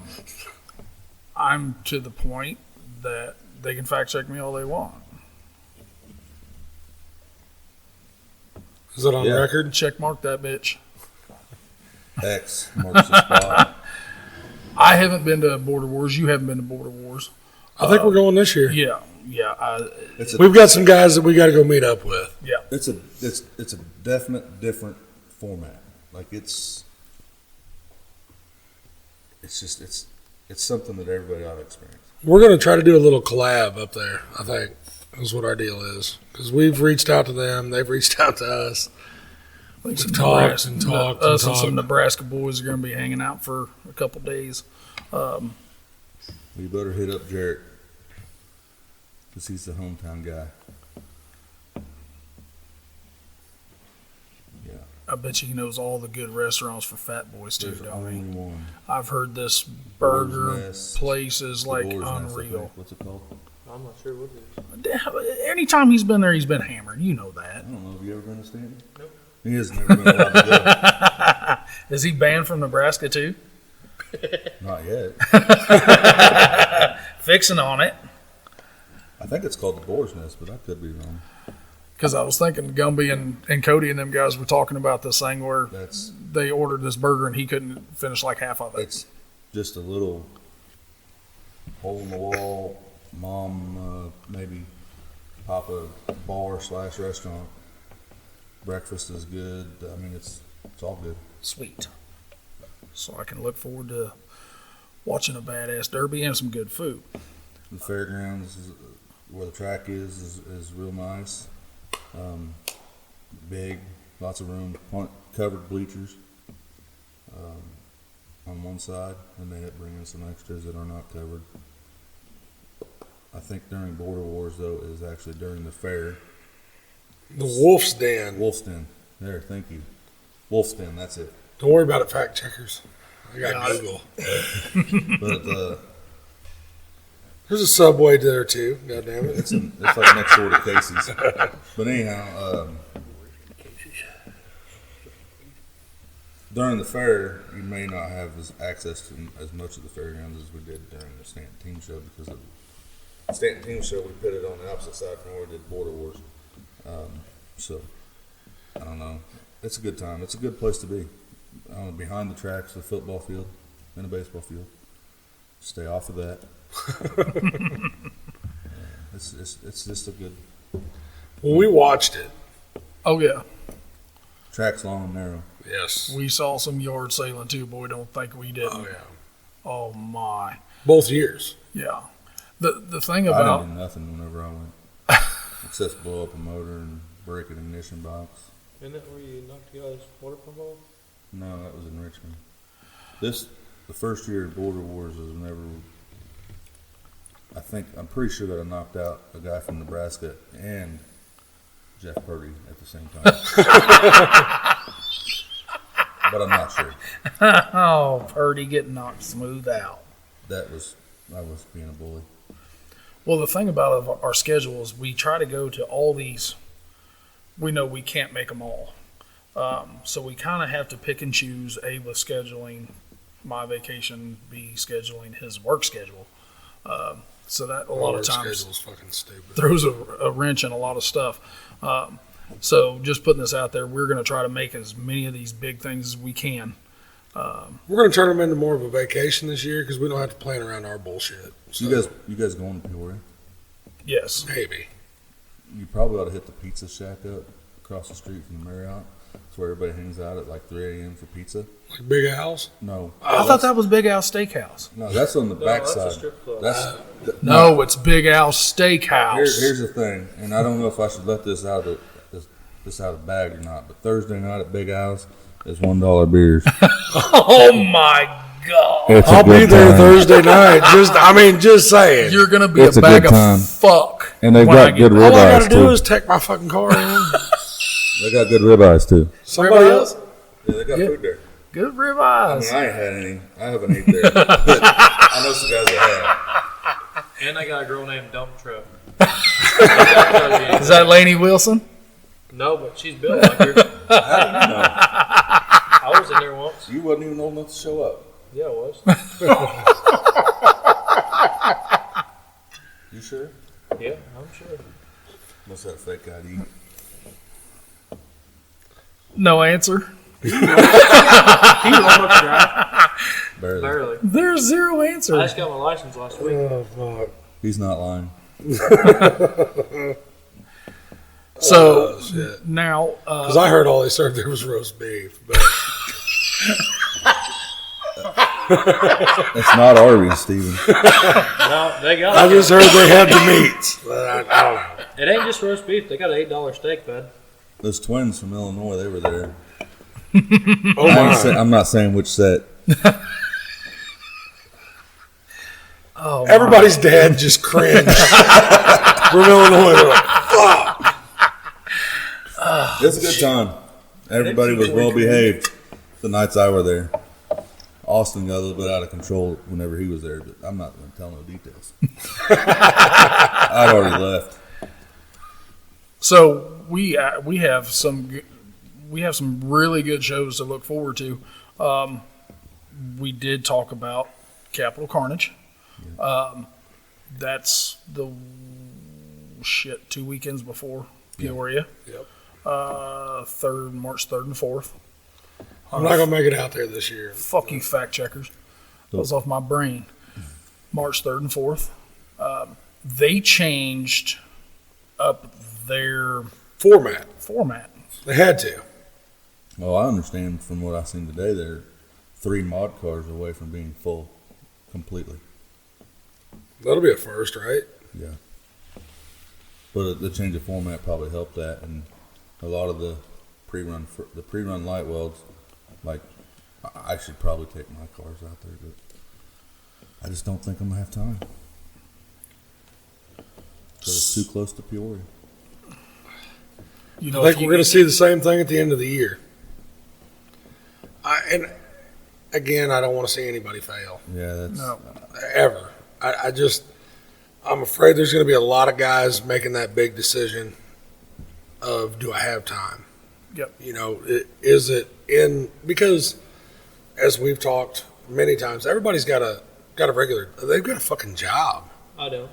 I'm to the point that they can fact check me all they want. Is it on Yeah. record? Check mark that bitch. X marks the spot. I haven't been to Border Wars. You haven't been to Border Wars. I think we're going this year. Yeah. It's a We've got some guys that we got to go meet up with. It's a definite different format. Like it's something that everybody ought to experience. We're going to try to do a little collab up there, I think, is what our deal is. Because we've reached out to them. They've reached out to us. Like We've talked and talked and Us and some talked. Nebraska boys are going to be hanging out for a couple days. You better hit up Jarrett because he's the hometown guy. Yeah, I bet you he knows all the good restaurants for fat boys too, there's don't only he? one. I've heard this Boar's burger Nest. place is like Boar's Nest, I think. unreal. What's it called? I'm not sure what it is. Anytime he's been there, he's been hammered. You know that. I don't know. Have you ever been to Stanton? Nope. He has never been allowed to Is he banned from Nebraska too? go. Not yet. fixing on it. I think it's called the Boar's Nest, but I could be wrong. Because I was thinking Gumby and Cody and them guys were talking about this thing where they ordered this burger and he couldn't finish like half of it. It's just a little hole in the wall, mom, maybe Papa bar / restaurant. Breakfast is good. I mean, it's all good. Sweet. So I can look forward to watching a badass derby and some good food. The fairgrounds, where the track is real nice. Big, lots of room, covered bleachers on one side, and they bring in some extras that are not covered. I think during Border Wars, though, is actually during the fair. The Wolf's Den. Wolf's Den. There, thank you. Wolf's Den, that's it. Don't worry about it, fact checkers. I got Google. But There's a Subway there too. God damn it! it's like next door to Casey's. But anyhow, during the fair, you may not have access to as much of the fairgrounds as we did during the Stanton Team Show, because of the Stanton Team Show, we put it on the opposite side from where we did Border Wars. So I don't know. It's a good time. It's a good place to be. Behind the tracks, the football field and a baseball field. Stay off of that. It's just a good. Well, we watched it. Oh, yeah. Track's long and narrow. Yes. We saw some yard sailing too. Boy, don't think we didn't. Oh yeah. Oh, my. Both years. Yeah. The thing I about. didn't do nothing whenever I went, except blow up a motor and break an ignition box. Isn't that where you knocked the guy's water pump off? No, that was in Richmond. The first year of Border Wars was whenever. I'm pretty sure that I knocked out a guy from Nebraska and Jeff Purdy at the same time. But I'm not sure. Oh, Purdy getting knocked smooth out. I was being a bully. Well, the thing about our schedule is we try to go to all these. We know we can't make them all. So we kind of have to pick and choose, A, with scheduling my vacation, B, scheduling his work schedule. So that a lot of times fucking stupid. throws a wrench in a lot of stuff. So just putting this out there, we're going to try to make as many of these big things as we can. We're going to turn them into more of a vacation this year because we don't have to plan around our bullshit. So, You guys going to Peoria? Yes. maybe. You probably ought to hit the Pizza Shack up across the street from the Marriott. That's where everybody hangs out at like 3 a.m. for pizza. Like Big Al's? No. I thought that was Big Al's Steakhouse. No, that's on the back that's a side. strip club. No, it's Big Al's Steakhouse. Here's the thing, and I don't know if I should let this out of the bag or not, but Thursday night at Big Al's is $1 beers. Oh my God! I'll be there Thursday night. Just saying. You're gonna be It's a a bag good of time. fuck. And they've when I got get good there. All I got ribeyes to do too. is take my fucking car in. They got good ribeyes too. Somebody else? Yeah, they got food there. Good I ribeyes. mean, I ain't had any. I haven't ate there. But I know some guys that have. And I got a girl named Dump Truck. Is that Lainey Wilson? No, but she's built like her. How do you know? I was in there once. You wasn't even old enough to show up. Yeah, I was. You sure? Yeah, I'm sure. Must have a fake ID. No answer. He was almost dry. Barely. Barely. There's zero I answer. just got my license last week. Oh, fuck. He's not lying. So Shit. now, Because I heard all they served there was roast beef. But It's not Arby's, Steven. No, they got I it. just heard they had the meats. But I don't know. It ain't just roast beef. They got an $8 steak, bud. Those twins from Illinois, they were there. Oh, my. I'm not saying which set. oh, Everybody's dad just cringed from Illinois. They're like, fuck. It was a good time. Everybody was well behaved the nights I were there. Austin got a little bit out of control whenever he was there, but I'm not going to tell no details. I'd already left. So we have some really good shows to look forward to. We did talk about Capital Carnage. That's the 2 weekends before Peoria. Yep. March 3rd and 4th. I'm not gonna make it out there this year. Fuck you, fact checkers. That was off my brain. March 3rd and 4th. They changed up their Format. They had to. Well, I understand from what I've seen today, they're 3 mod cars away from being full completely. That'll be a first, right? Yeah. But the change of format probably helped that, and a lot of the pre-run light welds, like I should probably take my cars out there, but I just don't think I'm gonna have time. So it's too close to Peoria. You know, I think we're going to see the same thing at the end of the year. And again, I don't want to see anybody fail. Yeah, that's No. Ever. I'm afraid there's going to be a lot of guys making that big decision of, do I have time? Yep. You know, is it in, because as we've talked many times, everybody's got a they've got a fucking job. I know.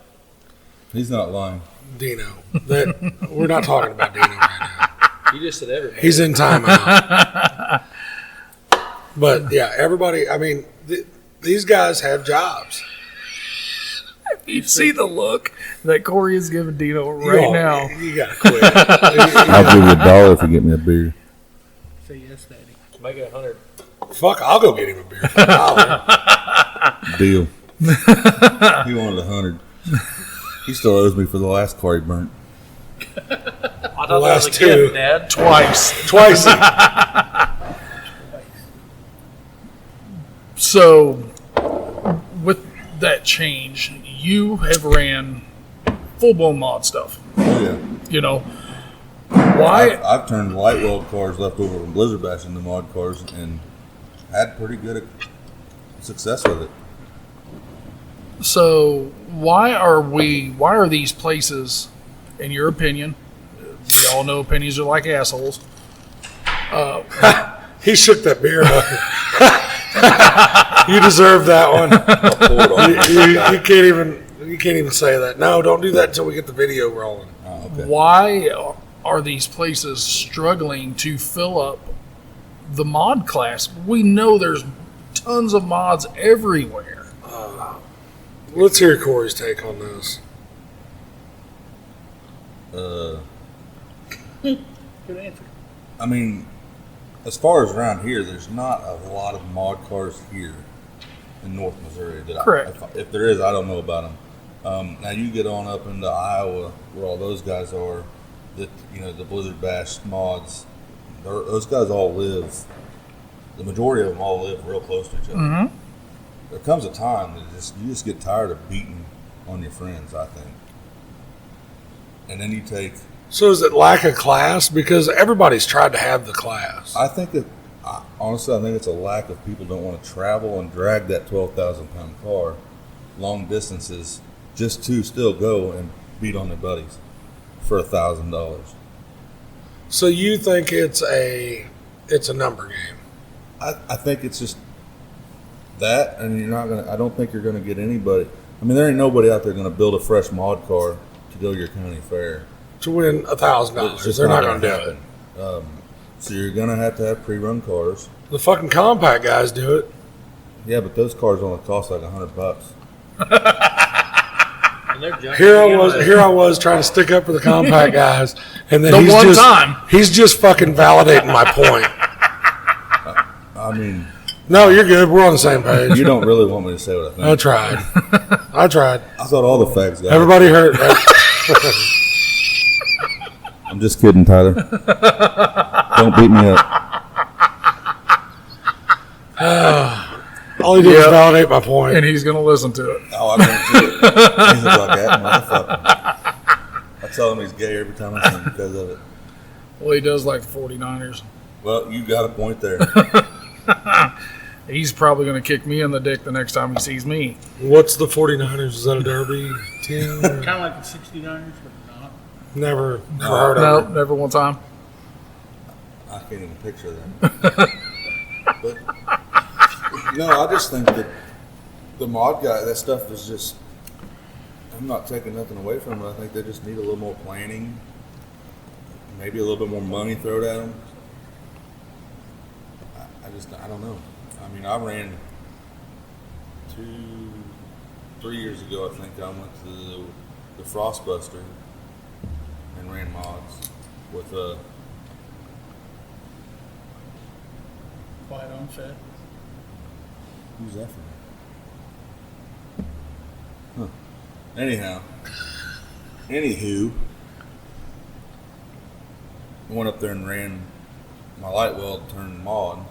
He's not lying. Dino. That we're not talking about Dino right now. You just said everybody. He's in timeout. But yeah, everybody. I mean, these guys have jobs. You see the look that Corey is giving Dino right now. You gotta quit. I'll give you $1 if you get me a beer. Say yes, Daddy. Make it 100. Fuck, I'll go get him a beer for $1. Deal. He wanted 100. He still owes me for the last car he burnt. I thought The that was last a two. gift, Dad. Twice. So, with that change, you have ran full-blown mod stuff. Oh yeah. You know, why? I've turned light weld cars left over from Blizzard Bash into mod cars and had pretty good success with it. So, why are these places, in your opinion, we all know opinions are like assholes. He shook that beer up. You deserve that one. You can't even say that. No, don't do that until we get the video rolling. Oh, okay. Why are these places struggling to fill up the mod class? We know there's tons of mods everywhere. Let's hear Corey's take on this. Good answer. I mean, as far as around here, there's not a lot of mod cars here in North Missouri. Correct. If there is, I don't know about them. Now you get on up into Iowa, where all those guys are. The Blizzard Bash mods. Those guys all live. The majority of them all live real close to each other. Mm-hmm. There comes a time that you just get tired of beating on your friends, I think. And then you take. So is it lack of class? Because everybody's tried to have the class. I think that, honestly, I think it's a lack of people don't want to travel and drag that 12,000-pound car long distances just to still go and beat on their buddies for $1,000. So you think it's a number game? I think it's just that, and you're not gonna. I don't think you're gonna get anybody. I mean, there ain't nobody out there gonna build a fresh mod car to go to your county fair. To win It's $1,000, just they're not gonna going to do happen. it. So you're gonna have pre-run cars. The fucking compact guys do it. Yeah, but those cars only cost like $100. And they're junky. Here I was trying to stick up for the compact guys, and then The he's just fucking validating my point. I mean, No, you're good. We're on the same page. you don't really want me to say what I think. I tried. I thought all the facts got. Everybody heard. Right? I'm just kidding, Tyler. Don't beat me up. All he did was validate my point. And he's going to listen to it. Oh, I don't do it. He's like that motherfucker. I tell him he's gay every time I see him because of it. Well, he does like the 49ers. Well, you got a point there. He's probably going to kick me in the dick the next time he sees me. What's the 49ers? Is that a derby team? Kind of like the 69ers, but not. Never heard No, of it. never one time. I can't even picture that. But no, I just think that the mod guy, that stuff is just. I'm not taking nothing away from them. I think they just need a little more planning, maybe a little bit more money thrown at them. I don't know. I mean, I ran 3 years ago, I think I went to the Frostbuster and ran mods with Quiet on set. who's that for? Huh. Anywho, I went up there and ran my light weld turned mod,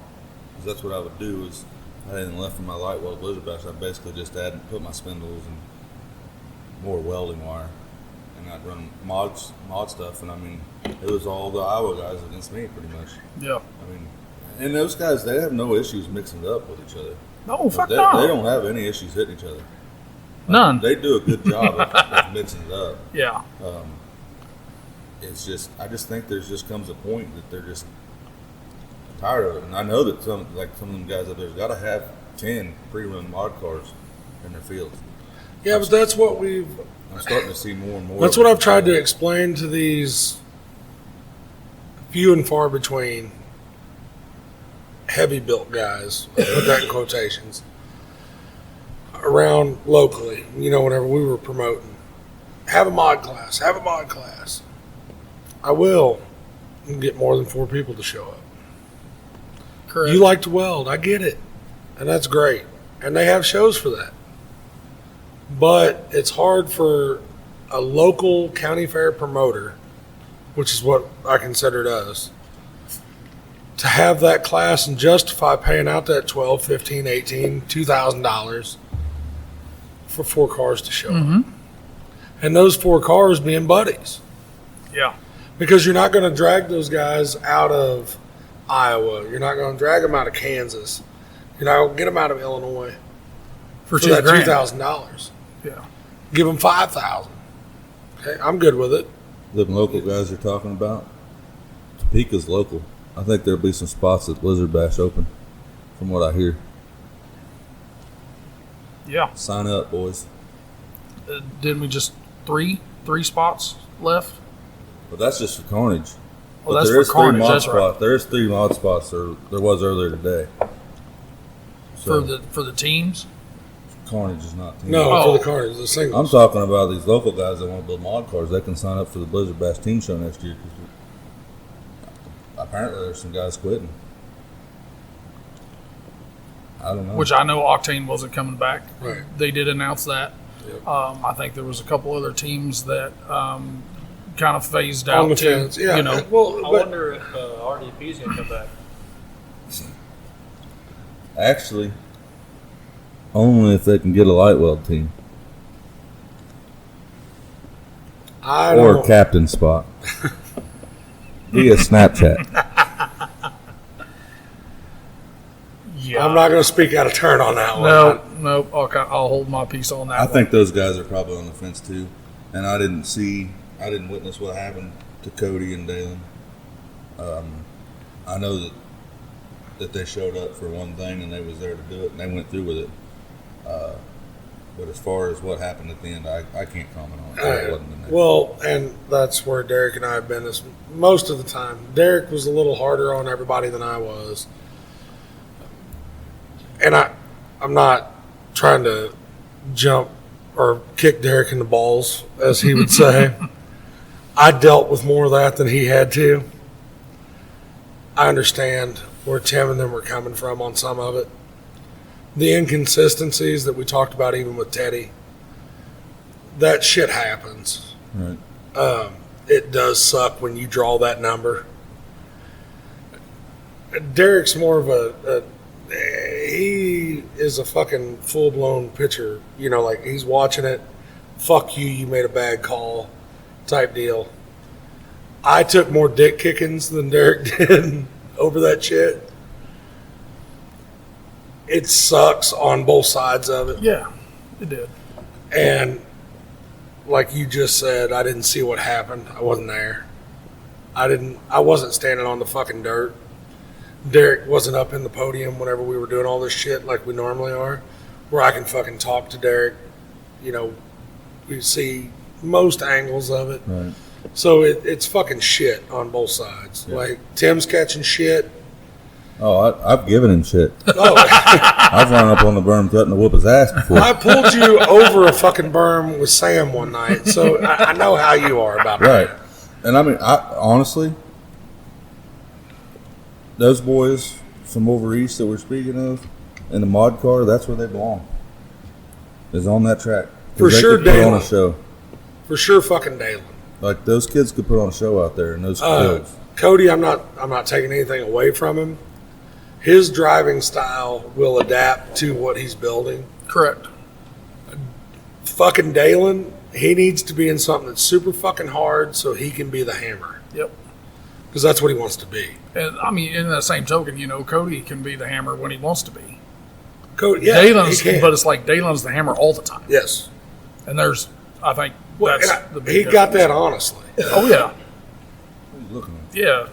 because that's what I would do. Is I hadn't left from my light weld blizzard bash. I basically just put my spindles and more welding wire, and I'd run mod stuff. And I mean, it was all the Iowa guys against me pretty much. Yeah. I mean, and those guys, they have no issues mixing it up with each other. No, fuck They no. don't have any issues hitting each other. None. They do a good job of mixing it up. Yeah. It's just, I just think there's just comes a point that they're just tired of it. And I know that some of them guys up there's got to have 10 pre-run mod cars in their fields. Yeah, but that's what we've. I'm starting to see more and more. That's what I've tried to explain to these few and far between heavy built guys, put that in quotations, around locally, whenever we were promoting. Have a mod class. I will get more than 4 people to show up. Correct. You like to weld, I get it. And that's great. And they have shows for that. But it's hard for a local county fair promoter, which is what I consider us, to have that class and justify paying out that $12, $15, $18, $2,000 for 4 cars to show up. And those 4 cars being buddies. Yeah. Because you're not going to drag those guys out of Iowa. You're not going to drag them out of Kansas. You're not going to get them out of Illinois For that $2,000. $2,000. Yeah. Give them $5,000. Okay, I'm good with it. Them local guys you're talking about, Topeka's local. I think there'll be some spots at Blizzard Bash open, from what I hear. Yeah. Sign up, boys. Didn't we just three spots left? But that's just for Carnage. Well, But that's there for is 3 Carnage, mod that's right. spots. There is 3 mod spots. There was earlier today. So, For the teams? Carnage is not team. No, Oh. for the cars, the I'm singles. talking about these local guys that want to build mod cars. They can sign up for the Blizzard Bash team show next year. 'Cause apparently, there's some guys quitting. I don't know. Which I know Octane wasn't coming back. Right. They did announce that. Yep. I think there was a couple other teams that kind of phased out On the too. fence. Yeah. You know, Well, I but wonder if RDP's gonna come back. Actually, only if they can get a light weld team I or don't. a captain spot via Snapchat. yeah. I'm not going to speak out of turn on that one. No. I'll hold my peace on that. I one. think those guys are probably on the fence too. And I didn't witness what happened to Cody and Dalen. I know that they showed up for one thing and they was there to do it and they went through with it. But as far as what happened at the end, I can't comment on it. It wasn't in there. Well, and that's where Derek and I have been this most of the time. Derek was a little harder on everybody than I was. And I'm not trying to jump or kick Derek in the balls, as he would say. I dealt with more of that than he had to. I understand where Tim and them were coming from on some of it. The inconsistencies that we talked about even with Teddy, that shit happens. Right. It does suck when you draw that number. Derek's more of he is a fucking full-blown pitcher. Like he's watching it, fuck you, you made a bad call type deal. I took more dick kickings than Derek did over that shit. It sucks on both sides of it. Yeah, it did. And like you just said, I didn't see what happened. I wasn't there. I wasn't standing on the fucking dirt. Derek wasn't up in the podium whenever we were doing all this shit like we normally are, where I can fucking talk to Derek, We see most angles of it. Right. So it's fucking shit on both sides. Yeah. Like, Tim's catching shit. Oh, I've given him shit. Oh, I've run up on the berm threatening to whoop his ass before. I pulled you over a fucking berm with Sam one night, so I know how you are about Right. that. And I mean, honestly, those boys from over east that we're speaking of in the mod car, that's where they belong. Is on that track. 'Cause For they sure, could put on a Dalen. show. For sure, fucking Dalen. Like those kids could put on a show out there in those fields. Cody, I'm not taking anything away from him. His driving style will adapt to what he's building. Correct. Fucking Dalen, he needs to be in something that's super fucking hard so he can be the hammer. Yep. Because that's what he wants to be. And I mean, in the same token, Cody can be the hammer when he wants to be. Cody, yeah, Dalen's, he can. but it's like Dalen's the hammer all the time. Yes. And I think Well, that's and the big he got difference. that honestly. Oh yeah, What are you looking at? yeah.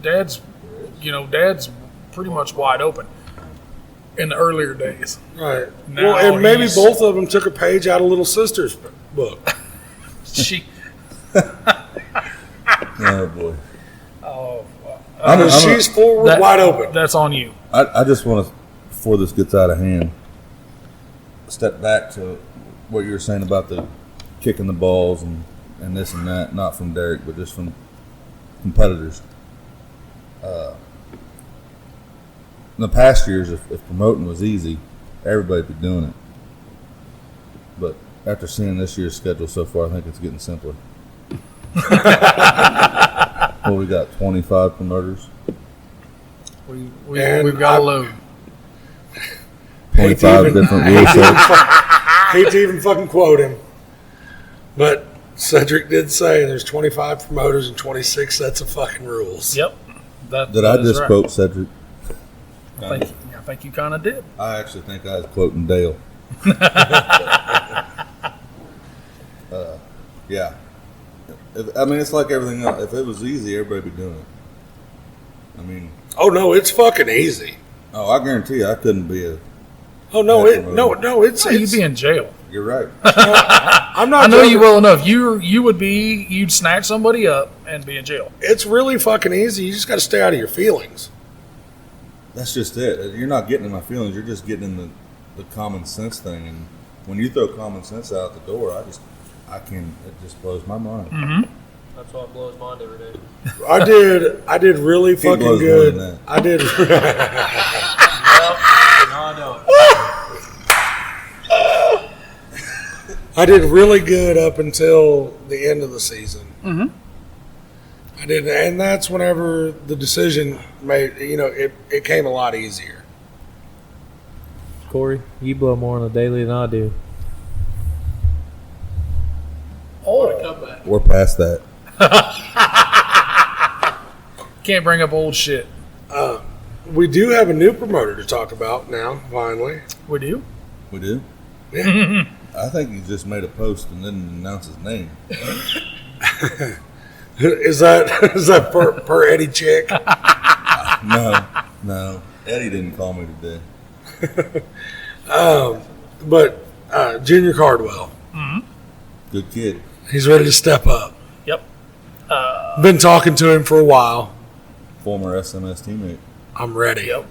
Dad's pretty much wide open in the earlier days. Right. Now Well, and maybe he's- both of them took a page out of Little Sister's book. She, Oh boy. oh, She's forward, that- wide open. That's on you. I just want to, before this gets out of hand, step back to what you were saying about the kicking the balls and this and that, not from Derek, but just from competitors. In the past years, if promoting was easy, everybody'd be doing it. But after seeing this year's schedule so far, I think it's getting simpler. Well, we got 25 promoters. And We've got a load. 25 even- different rule sets. Hate to even fucking quote him, but Cedric did say there's 25 promoters and 26 sets of fucking rules. Yep. Did I just quote Cedric? I think you kind of did. I actually think I was quoting Dale. Yeah. I mean, it's like everything else. If it was easy, everybody'd be doing it. I mean, Oh no, it's fucking easy. I guarantee you I couldn't be a... Oh no, Yeah, it's You'd be in jail. You're right. I'm not. I know joking. you well enough. You'd snatch somebody up and be in jail. It's really fucking easy. You just got to stay out of your feelings. That's just it. You're not getting in my feelings. You're just getting in the common sense thing. And when you throw common sense out the door, it just blows my mind. Mm-hmm. That's why it blows mine every day. I did really He fucking blows more good. than that. I did. No, I don't. I did really good up until the end of the season. Mm-hmm. I did, and that's whenever the decision made. It came a lot easier. Corey, you blow more on a daily than I do. Oh, We're past that. can't bring up old shit. We do have a new promoter to talk about now. Finally, We do. We do? yeah. I think he just made a post and didn't announce his name. Is that per Eddie Chick? No. Eddie didn't call me today. But Junior Cardwell, Good kid. he's ready to step up. Yep. Been talking to him for a while. Former SMS teammate. I'm ready. Yep.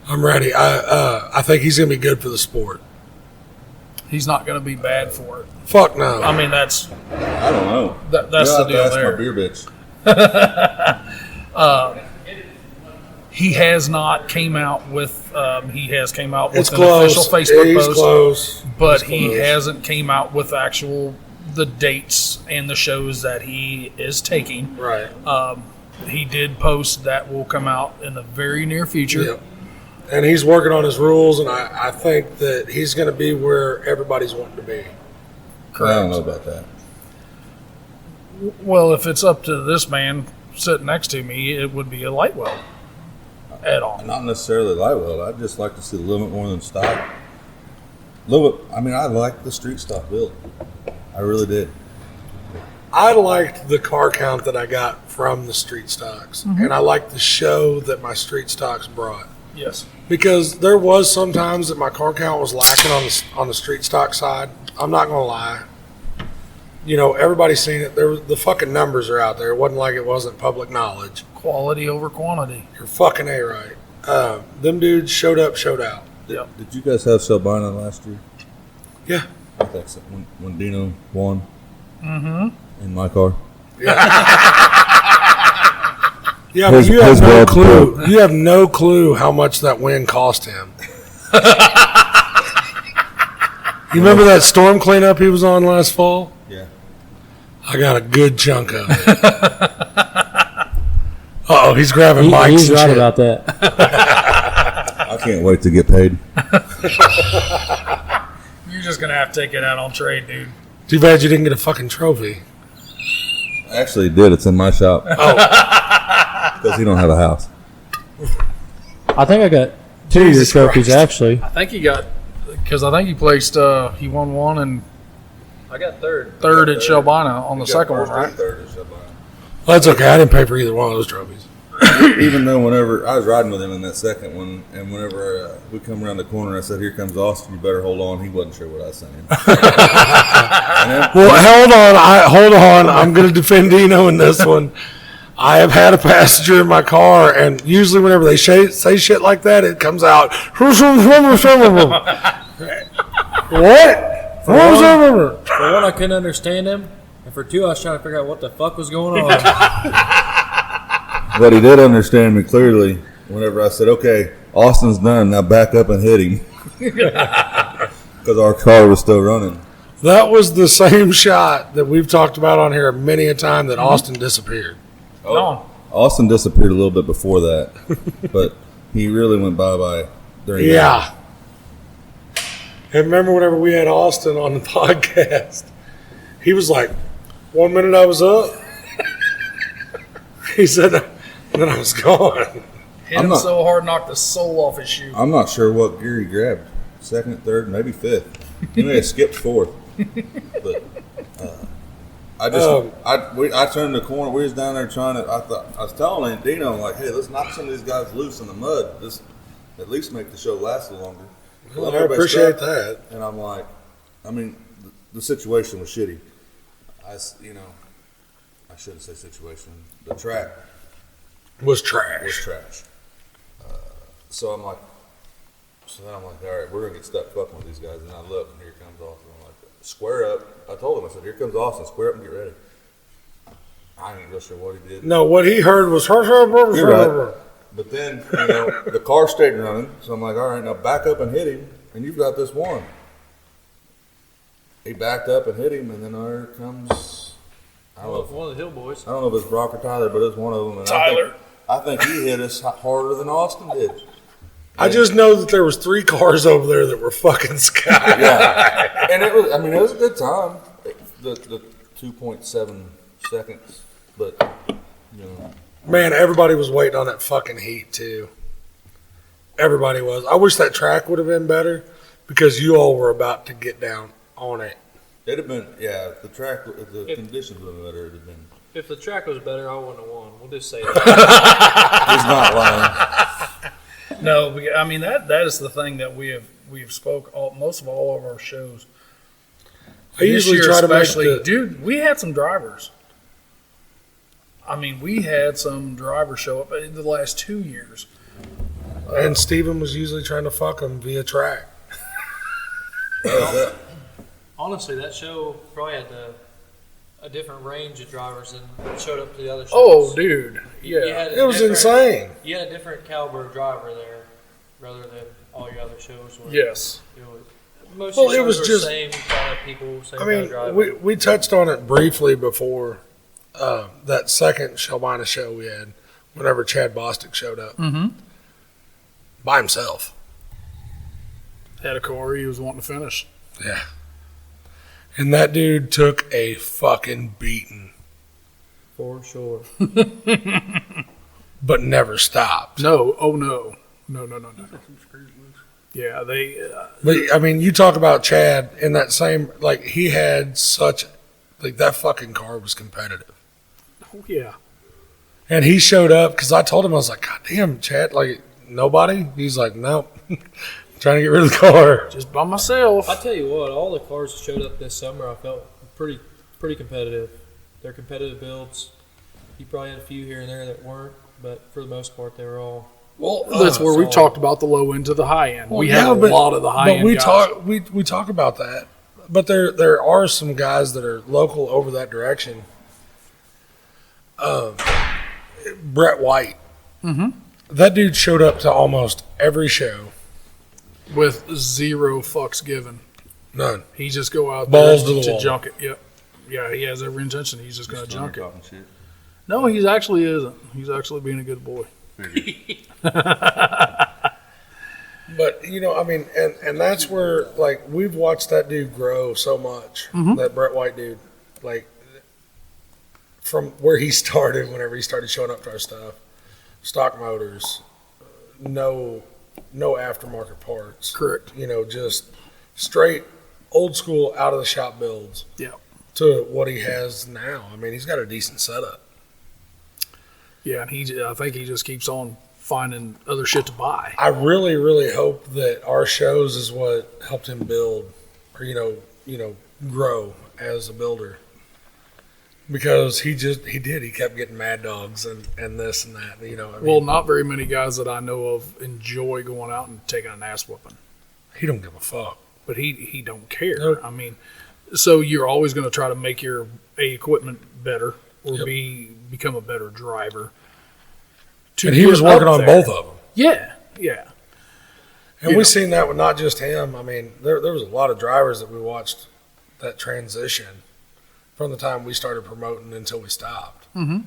I'm ready. I think he's gonna be good for the sport. He's not going to be bad for it. Fuck no. I mean, that's I don't know. that's You'll the have to deal ask there. my beer bitch. He has not came out with. He has came out with it's an close. official Facebook He's post, close. but He's he close. hasn't came out with the dates and the shows that he is taking. Right. He did post that will come out in the very near future. Yep. And he's working on his rules, and I think that he's going to be where everybody's wanting to be. I Correct. don't know about that. Well, if it's up to this man sitting next to me, it would be a light well add-on. Not necessarily light weld. I'd just like to see a little bit more than stock. I mean, I like the street stock build. I really did. I liked the car count that I got from the street stocks, and I liked the show that my street stocks brought. Yes. Because there was sometimes that my car count was lacking on the street stock side. I'm not going to lie. everybody's seen it. The fucking numbers are out there. It wasn't like it wasn't public knowledge. Quality over quantity. You're fucking A right. Them dudes showed up, showed out. Yep. Did you guys have Shelbina last year? Yeah. I think so. When Dino won. Mm-hmm. In my car. Yeah, but you have no clue. You have no clue how much that win cost him. You remember that storm cleanup he was on last fall? Yeah. I got a good chunk of it. Uh-oh, he's grabbing mics He's and right shit. about that. I can't wait to get paid. You're just going to have to take it out on trade, dude. Too bad you didn't get a fucking trophy. I actually did. It's in my shop. Oh, Because he don't have a house. I think I got 2 of your Jesus trophies, Christ. actually. I think he got, because I think he placed, he won one and I got third. third at Shelbina on the second one, right? Third at Shelbina. well, that's okay. I didn't pay for either one of those trophies. Even though whenever I was riding with him in that second one, and whenever we come around the corner, I said, "Here comes Austin. You better hold on." He wasn't sure what I was saying. Well, hold on. I'm going to defend Dino in this one. I have had a passenger in my car, and usually whenever they say shit like that, it comes out. What? For one, I couldn't understand him. And for two, I was trying to figure out what the fuck was going on. But he did understand me clearly whenever I said, "Okay, Austin's done. Now back up and hit him," because our car was still running. That was the same shot that we've talked about on here many a time that Austin disappeared. No. Austin disappeared a little bit before that, but he really went bye during that. Yeah. And remember whenever we had Austin on the podcast, he was like, 1 minute I was up. He said, and then I was gone. Hit him so hard, knocked the sole off his shoe. I'm not sure what gear he grabbed. Second, third, maybe fifth. He may have skipped fourth. But I turned the corner. We was down there trying to. I was telling Dino, like, hey, let's knock some of these guys loose in the mud. Just at least make the show last a little longer. Well, I appreciate that. And I'm like, I mean, the situation was shitty. I shouldn't say situation. The track Was trash. was trash. So then I'm like, all right, we're gonna get stuck fucking with these guys. And I look, and here comes Austin. I'm like, square up. I told him, I said, here comes Austin. Square up and get ready. I ain't real sure what he did. No, what he heard was her. You're right. But then, the car stayed running. So I'm like, all right, now back up and hit him. And you've got this one. He backed up and hit him, and then there comes, I don't know One of the Hill Boys. if it's Brock or Tyler, but it's one of them. And Tyler. I think he hit us harder than Austin did. I just know that there was 3 cars over there that were fucking sky. Yeah, and it was a good time. The 2.7 seconds, but Man, everybody was waiting on that fucking heat, too. Everybody was. I wish that track would have been better because you all were about to get down on it. it'd have been the track, the conditions would have been better. It'd have been. If the track was better, I wouldn't have won. We'll just say that. He's not lying. No, I mean that is the thing that we've spoke most of all of our shows. I usually This year try to make especially, dude, we had some drivers. I mean, we had some drivers show up in the last 2 years. and Steven was usually trying to fuck him via track. Honestly, that show probably had a different range of drivers than showed up to the other shows. Oh, dude, yeah. You had a It was different- insane. You had a different caliber of driver there, rather than all your other shows. Where, Yes. Most Well, of your it was shows just- were same kind of people, same I kind of mean, driver. we touched on it briefly before that second Shelbina show we had, whenever Chad Bostic showed up. Mm-hmm. By himself. Had a car he was wanting to finish. Yeah. And that dude took a fucking beating, For sure. but never stopped. No, oh no. No. Yeah, they. But, I mean, you talk about Chad in that same, like, he had such, like, that fucking car was competitive. Oh, yeah. And he showed up, because I told him, I was like, God damn, Chad, like, nobody? He's like, nope. Trying to get rid of the car. Just by myself. I tell you what, all the cars that showed up this summer, I felt pretty pretty competitive. They're competitive builds. You probably had a few here and there that weren't, but for the most part, they were all. Well, that's where we solid. talked about the low end to the high end. We yeah, have a but- lot of the high But end we guys. talk we talk about that. But there are some guys that are local over that direction. Brett White. Mm-hmm. That dude showed up to almost every show. with zero fucks given. None. He just go out Balls there to the wall. junk it. Yep. Yeah, he has every intention. He's just going to junk it. Talking shit. No, he's actually isn't. He's actually being a good boy. But I mean, and that's where like we've watched that dude grow so much. That Brett White dude, like from where he started, whenever he started showing up to our stuff, stock motors, no aftermarket parts. Correct. Just straight old school out of the shop builds. Yeah. To what he has now. I mean, he's got a decent setup. Yeah, and I think he just keeps on finding other shit to buy. I really, really hope that our shows is what helped him build, or grow as a builder. Because he did. He kept getting mad dogs and this and that. Well, not very many guys that I know of enjoy going out and taking an ass whooping, he don't give a fuck. but he don't care. Nope. I mean, so you're always going to try to make your equipment better or Yep. become a better driver. And he was get working up on there. both of them. Yeah, yeah. And we've seen that with not just him. I mean, there was a lot of drivers that we watched that transition from the time we started promoting until we stopped. Mm-hmm.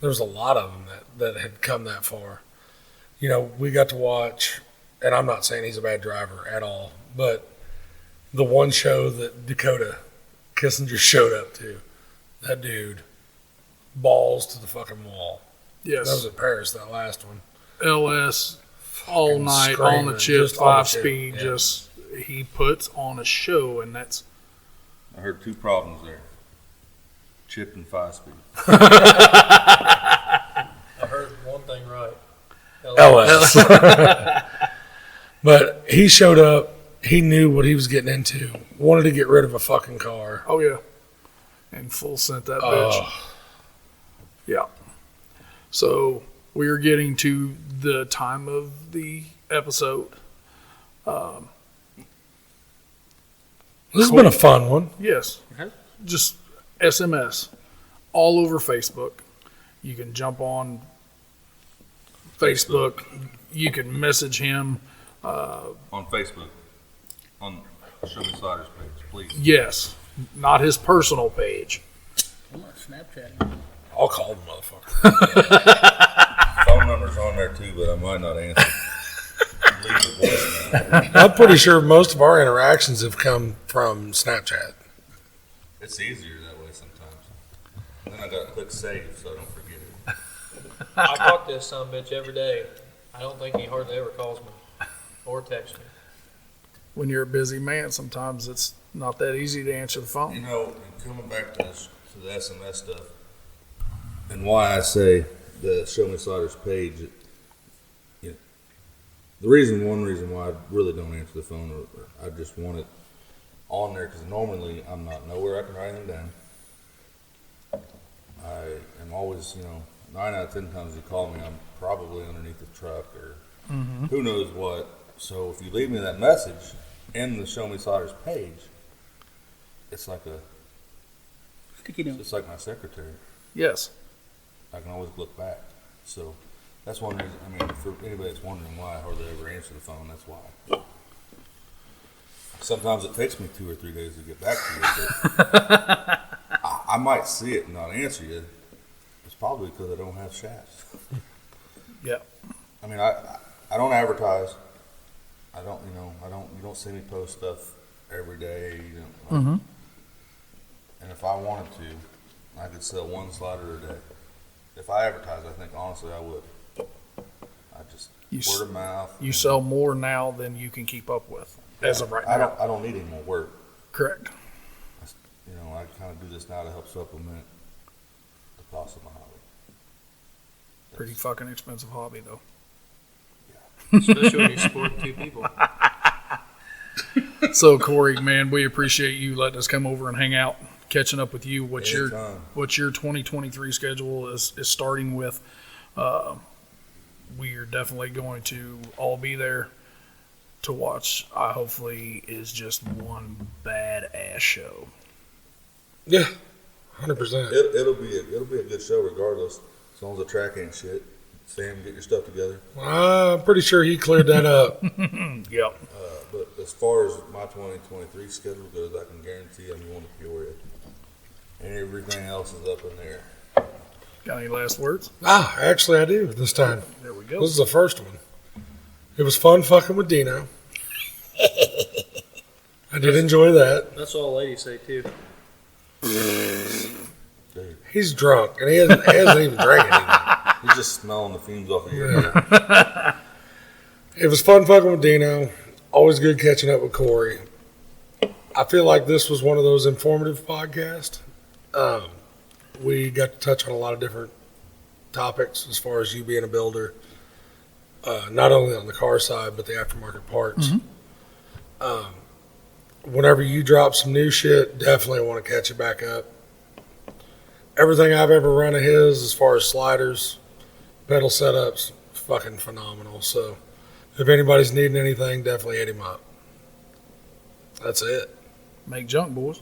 There was a lot of them that had come that far. We got to watch, and I'm not saying he's a bad driver at all, but the one show that Dakota Kissinger showed up to, that dude, balls to the fucking wall. Yes. That was at Paris, that last one. LS all Fucking night screaming, on the chip, just on the 5-speed. chip, yeah. Just he puts on a show, and that's I heard two problems there. Chip and 5-speed. I heard one thing right. LS. But he showed up. He knew what he was getting into. Wanted to get rid of a fucking car. oh yeah, and full sent that bitch. Oh, Yeah. So we are getting to the time of the episode. this has been a fun one. Yes. Just SMS all over Facebook. You can jump on Facebook. You can message him. On Facebook. On Show Me Sliders page, please. Yes. Not his personal page. I'm not Snapchatting. I'll call the motherfucker. Phone number's on there too, but I might not answer. Leave a voicemail. I'm pretty sure most of our interactions have come from Snapchat. It's easier that way sometimes. And then I gotta click save so I don't forget it. I talk to this son of a bitch every day. I don't think he hardly ever calls me or texts me. When you're a busy man, sometimes it's not that easy to answer the phone. And coming back to the SMS stuff, and why I say the Show Me Sliders page, one reason why I really don't answer the phone, or I just want it on there, because normally I'm not nowhere I can write anything down. I am always, 9 out of 10 times you call me, I'm probably underneath the truck or who knows what. So if you leave me that message in the Show Me Sliders page, it's like Sticky note. it's like my secretary. Yes. I can always look back. So that's one reason. I mean, for anybody that's wondering why I hardly ever answer the phone, that's why. Sometimes it takes me 2 or 3 days to get back to you. But I might see it and not answer you. It's probably because I don't have shafts. Yeah. I mean, I don't advertise. I don't, you don't see me post stuff every day. And if I wanted to, I could sell one slider a day. If I advertise, I think honestly I would. I just word of mouth. You sell more now than you can keep up with as of right now. I don't need any more work. Correct. I kind of do this now to help supplement the cost of my hobby. Pretty fucking expensive hobby, though. Especially when you're supporting two people. So, Corey, man, we appreciate you letting us come over and hang out. catching up with you. What your Anytime. 2023 schedule is starting with. We are definitely going to all be there to watch. Hopefully, is just one badass show. Yeah, 100%. It'll be a good show regardless, as long as the track ain't shit. Sam, get your stuff together. I'm pretty sure he cleared that up. Yep. But as far as my 2023 schedule goes, I can guarantee I'm going to Peoria. And everything else is up in there. Got any last words? Actually, I do this time. There we go. This is the first one. It was fun fucking with Dino. I did enjoy that. That's all ladies say too. Dude, He's drunk, and he hasn't even drank anything. he's just smelling the fumes off of your head. It was fun fucking with Dino. Always good catching up with Corey. I feel like this was one of those informative podcasts. We got to touch on a lot of different topics as far as you being a builder, not only on the car side, but the aftermarket parts. Whenever you drop some new shit, definitely want to catch it back up. Everything I've ever run of his as far as sliders, pedal setups, fucking phenomenal. So if anybody's needing anything, definitely hit him up. That's it. Make junk, boys.